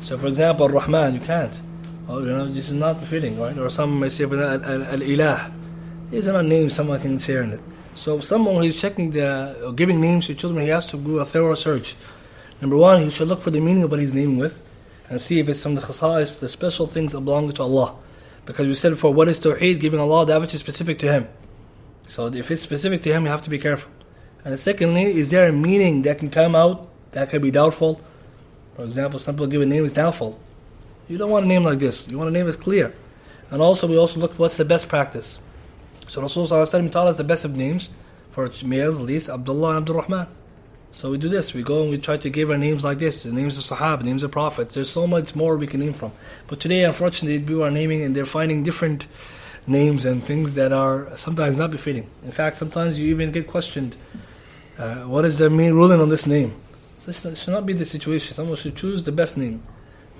So for example, Rahman, you can't. Oh, this is not befitting, right? Or some may say Al-Ilah. These are not names someone can share in it. So if someone who is checking giving names to children, he has to do a thorough search. Number one, he should look for the meaning of what he's naming with, and see if it's some of the khasa'is, the special things that belong to Allah. Because we said before, what is Tawheed? Giving Allah that which is specific to Him. So if it's specific to Him, you have to be careful. And secondly, is there a meaning that can come out that can be doubtful? For example, some people give a name that's doubtful. You don't want a name like this. You want a name that's clear. And also, we also look for what's the best practice. So Rasulullah taught us the best of names, for males at least, Abdullah and Abdul Rahman. So we do this, we go and we try to give our names like this, the names of Sahaba, names of Prophets. There's so much more we can name from. But today, unfortunately, people are naming and they're finding different names and things that are sometimes not befitting. In fact, sometimes you even get questioned, what is the main ruling on this name? So it should not be the situation. Someone should choose the best name.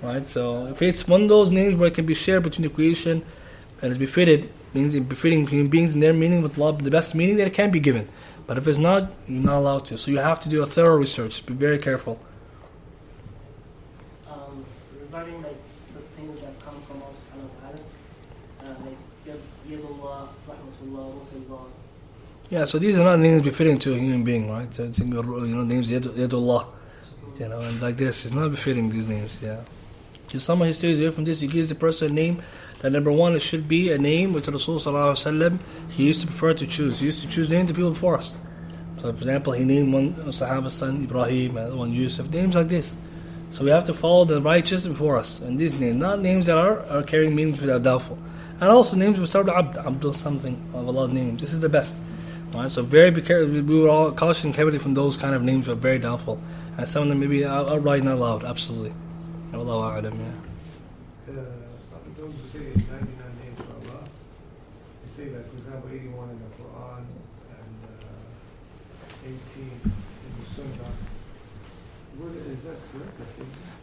Right? So if it's one of those names where it can be shared between the creation and is befitted, means befitting human beings in their meaning with Allah, the best meaning that it can be given. But if it's not, you're not allowed to. So you have to do a thorough research. Be very careful. Regarding like the things that come from Allah subhanahu wa ta'ala, like Yadullah, Rahmatullah, Wahhaab. Yeah, so these are not names befitting to a human being, right? So, names Yadullah, and like this, it's not befitting these names, yeah. If someone who stays away from this, he gives the person a name that number one, it should be a name which Rasulullah he used to prefer to choose. He used to choose names to people before us. So for example, he named one Sahaba's son Ibrahim, another one Yusuf, names like this. So we have to follow the righteous before us. And these names, not names that are carrying meanings that are doubtful. And also names we start with Abdul something of Allah's names. This is the best. Alright, so very be careful. We will all caution heavily from those kind of names that are very doubtful. And some of them maybe outright not allowed, absolutely. Wallahu a'lam, yeah. Some of those who say 99 names for Allah, they say that, for example, 81 in the Quran and 18 in the Sunnah. Is that correct?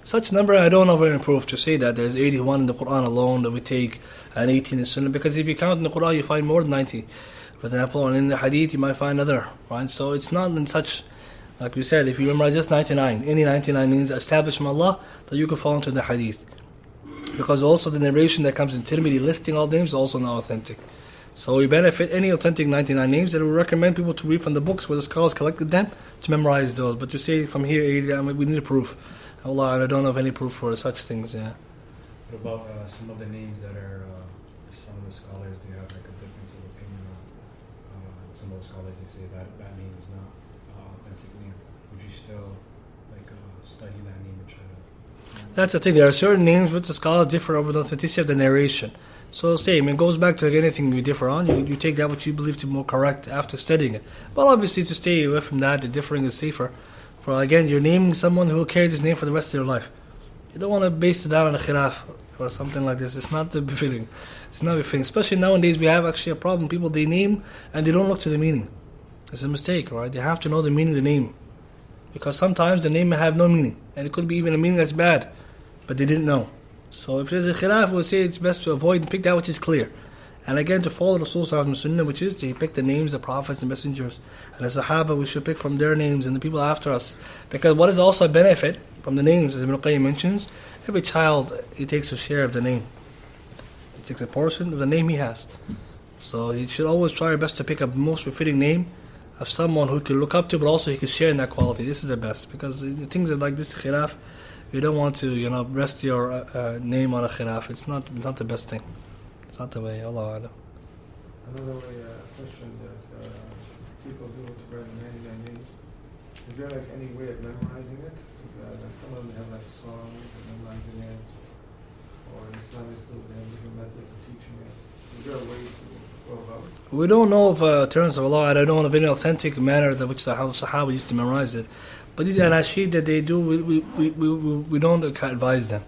Such number, I don't know of any proof to say that there's 81 in the Quran alone that we take and 18 in the Sunnah. Because if you count in the Quran, you find more than 90. For example, and in the Hadith, you might find other. Right? So it's not in such. Like we said, if you memorize just 99, any 99 means established from Allah, that you can fall into the hadith. Because also the narration that comes in Tirmidhi listing all names is also not authentic. So we benefit any authentic 99 names, and we recommend people to read from the books where the scholars collected them to memorize those. But to say from here 80, we need a proof. Allah, I don't have any proof for such things, yeah. What about some of the names that are, some of the scholars do have like a difference of opinion on? Some of the scholars, they say that name is not authentic name. Would you still study that name and try to? That's the thing. There are certain names which the scholars differ over the authenticity of the narration. So same, it goes back to like anything we differ on. You take that what you believe to be more correct after studying it. But obviously to stay away from that, the differing is safer. For again, you're naming someone who will carry this name for the rest of their life. You don't want to base it down on a khilaf or something like this. It's not the befitting. It's not befitting. Especially nowadays, we have actually a problem. People, they name and they don't look to the meaning. It's a mistake, right? They have to know the meaning of the name. Because sometimes the name may have no meaning. And it could be even a meaning that's bad. But they didn't know. So if there's a khilaf, we'll say it's best to avoid and pick that which is clear. And again, to follow Rasul Sallallahu Alaihi Wasallam Sunnah, which is to pick the names of the prophets and messengers. And the Sahaba, we should pick from their names and the people after us. Because what is also a benefit from the names, as Ibn Qayyim mentions, every child, he takes a share of the name. He takes a portion of the name he has. So he should always try our best to pick a most befitting name of someone who can look up to, but also he can share in that quality. This is the best. Because the things that like this khilaf, you don't want to, rest your name on a khilaf. It's not the best thing. It's not the way. Allah Alam. Another way, question that people do with spreading many names. Is there like any way of memorizing it? Like some of them have like songs and memorizing it, or in Islamic school they have different methods of teaching it. Is there a way to go about it? We don't know of terms of Allah, and I don't know of any authentic manner in which the Sahaba used to memorize it. But these anashid that they do, we don't advise them.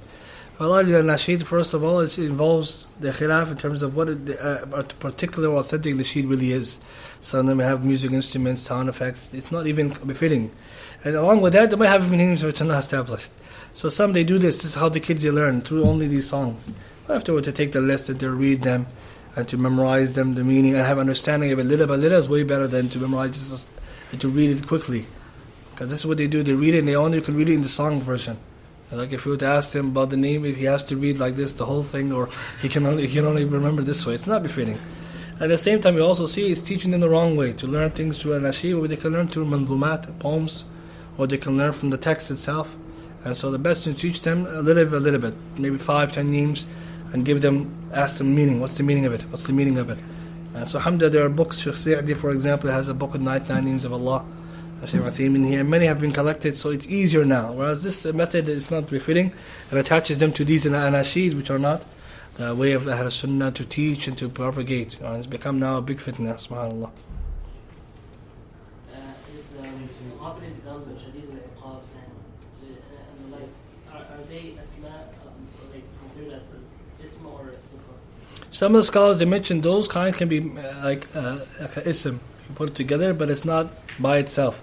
Allah, the nasheed, first of all, it involves the khilaf in terms of what a particular authentic nasheed really is. Some of them have music instruments, sound effects. It's not even befitting. And along with that, they might have meanings which are not established. So some they do this. This is how the kids they learn, through only these songs. But afterwards, to take the list and to read them and to memorize them, the meaning, and have understanding of it little by little is way better than to memorize this and to read it quickly. Because this is what they do. They read it and they only can read it in the song version. Like if you were to ask him about the name, if he has to read like this the whole thing, or he can only remember this way, it's not befitting. At the same time, you also see it's teaching them the wrong way to learn things through an-nashid, where they can learn through manzumat, poems, or they can learn from the text itself. And so the best is to teach them a little bit, maybe 5-10 names, and ask them meaning. What's the meaning of it? What's the meaning of it? And so alhamdulillah, there are books. Shaykh Sa'di, for example, has a book with 99 names of Allah. Shaykh al-Uthaymeen here, many have been collected, so it's easier now. Whereas this method is not befitting. It attaches them to these anashid, which are not the way of Ahl Sunnah to teach and to propagate. It's become now a big fitna, subhanAllah. Confidence down with Shadid al-Iqab and the likes, are they considered as ism or a sifa? Some of the scholars, they mentioned those kind can be like an ism. You put it together, but it's not by itself.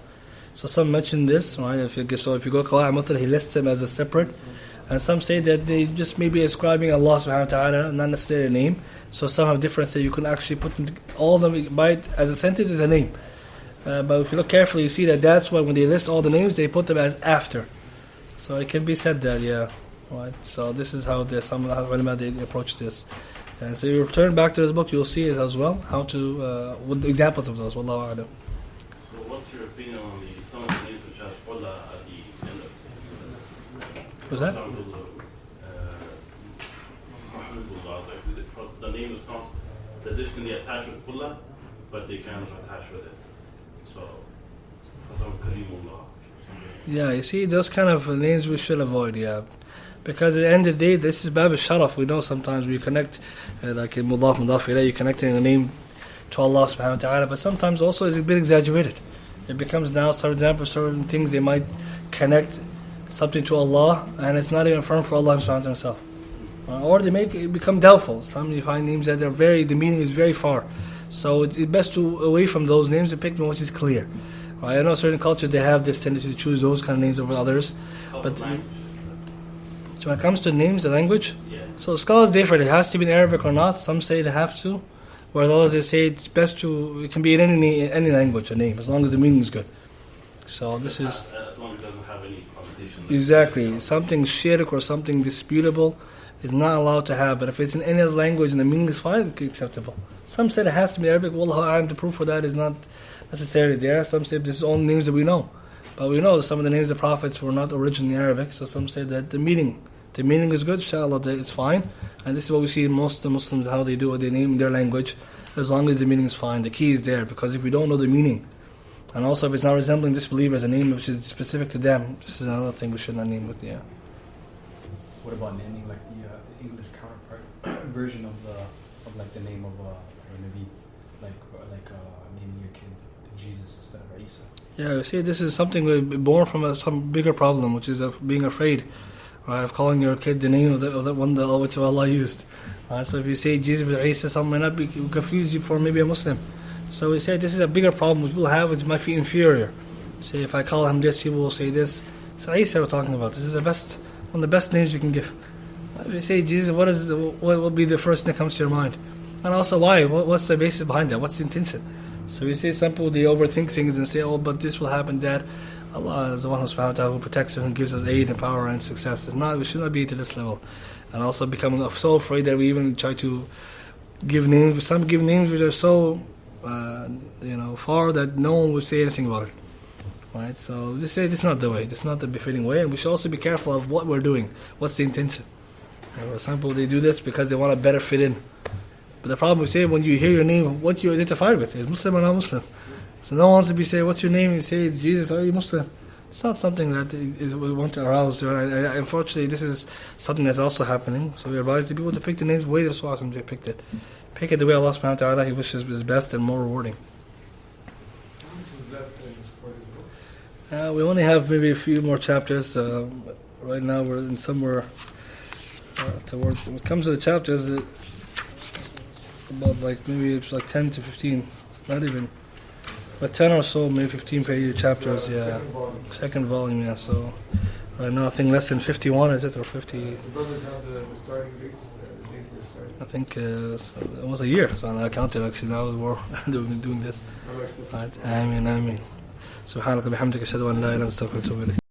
So some mention this, right? If you go Qawa'id Mutlaq, he lists them as a separate. And some say that they just may be ascribing Allah subhanahu wa ta'ala, not necessarily a name. So some have different say you can actually put all of them by it as a sentence is a name. But if you look carefully, you see that that's why when they list all the names, they put them as after. So it can be said that, yeah. Right? So this is how some ulama they approach this. And so you return back to this book, you'll see it as well, how to, with examples of those. Wallahu a'lam. So what's your opinion on some of the names which has Allah at the end of it? What's that? The name is traditionally attached with Qullah, but they cannot attach with it. So, for example, Kalimullah. Yeah, you see, those kind of names we should avoid, yeah. Because at the end of the day, this is Bab al-Sharaf. We know sometimes we connect, like in Mudaf ilayh, you're connecting the name to Allah subhanahu wa ta'ala, but sometimes also it's a bit exaggerated. It becomes now, for example, certain things they might connect something to Allah, and it's not even firm for Allah subhanahu wa ta'ala himself. Or they make it become doubtful. Some you find names that the meaning is very far. So it's best to away from those names and pick one which is clear. I know certain cultures they have this tendency to choose those kind of names over others. But so when it comes to names, the language, so scholars differ. It has to be in Arabic or not. Some say they have to, whereas others they say it's best it can be in any language, a name, as long as the meaning is good. So this is as long as it doesn't have any connotation. Exactly. Something shirk or something disputable is not allowed to have, but if it's in any other language and the meaning is fine, it's acceptable. Some say it has to be Arabic. Wallahu a'lam, the proof for that is not necessarily there. Some say this is all names that we know. But we know some of the names of the prophets were not originally Arabic, so some say that the meaning is good, inshallah, it's fine. And this is what we see in most of the Muslims, how they do what they name their language, as long as the meaning is fine. The key is there, because if we don't know the meaning, and also if it's not resembling disbelievers, a name which is specific to them, this is another thing we should not name with, yeah. What about naming like the English counterpart version of the name of maybe like naming your kid Jesus instead of Isa? Yeah, you see, this is something born from some bigger problem, which is of being afraid, right, of calling your kid the name of the one that which Allah used. So if you say Jesus or Isa, someone might not be confuse you for maybe a Muslim. So we say this is a bigger problem which we'll have, which might be inferior. Say if I call him this, he will say this. So Isa we're talking about. This is one of the best names you can give. If you say Jesus, what will be the first thing that comes to your mind? And also why? What's the basis behind that? What's the intention? So we say some people they overthink things and say, oh, but this will happen, that. Allah is the one who protects us and gives us aid and power and success. We should not be to this level. And also becoming so afraid that we even try to give names. Some give names which are so far that no one will say anything about it. Right? So they say this is not the way. This is not the befitting way. And we should also be careful of what we're doing. What's the intention? Some people they do this because they want to better fit in. But the problem we say when you hear your name, what you identify with, is Muslim or not Muslim. So no one wants to be saying, what's your name? You say it's Jesus, are you Muslim? It's not something that we want to arouse. Unfortunately, this is something that's also happening. So we advise the people to pick the names the way the Rasul picked it. Pick it the way Allah subhanahu wa ta'ala, He wishes is best and more rewarding. We only have maybe a few more chapters. Right now we're in somewhere towards, when it comes to the chapters, about maybe it's 10 to 15, not even, but 10 or so, maybe 15 page chapters, yeah. Second volume, yeah. So right now I think less than 51, is it, or 50? The brothers have the starting date, the date for starting. I think it was a year, so I counted actually. Now we've been doing this. Right, Ameen. سبحانك وبحمدك أشهد أن لا إله إلا أنت أستغفرك وأتوب إليك.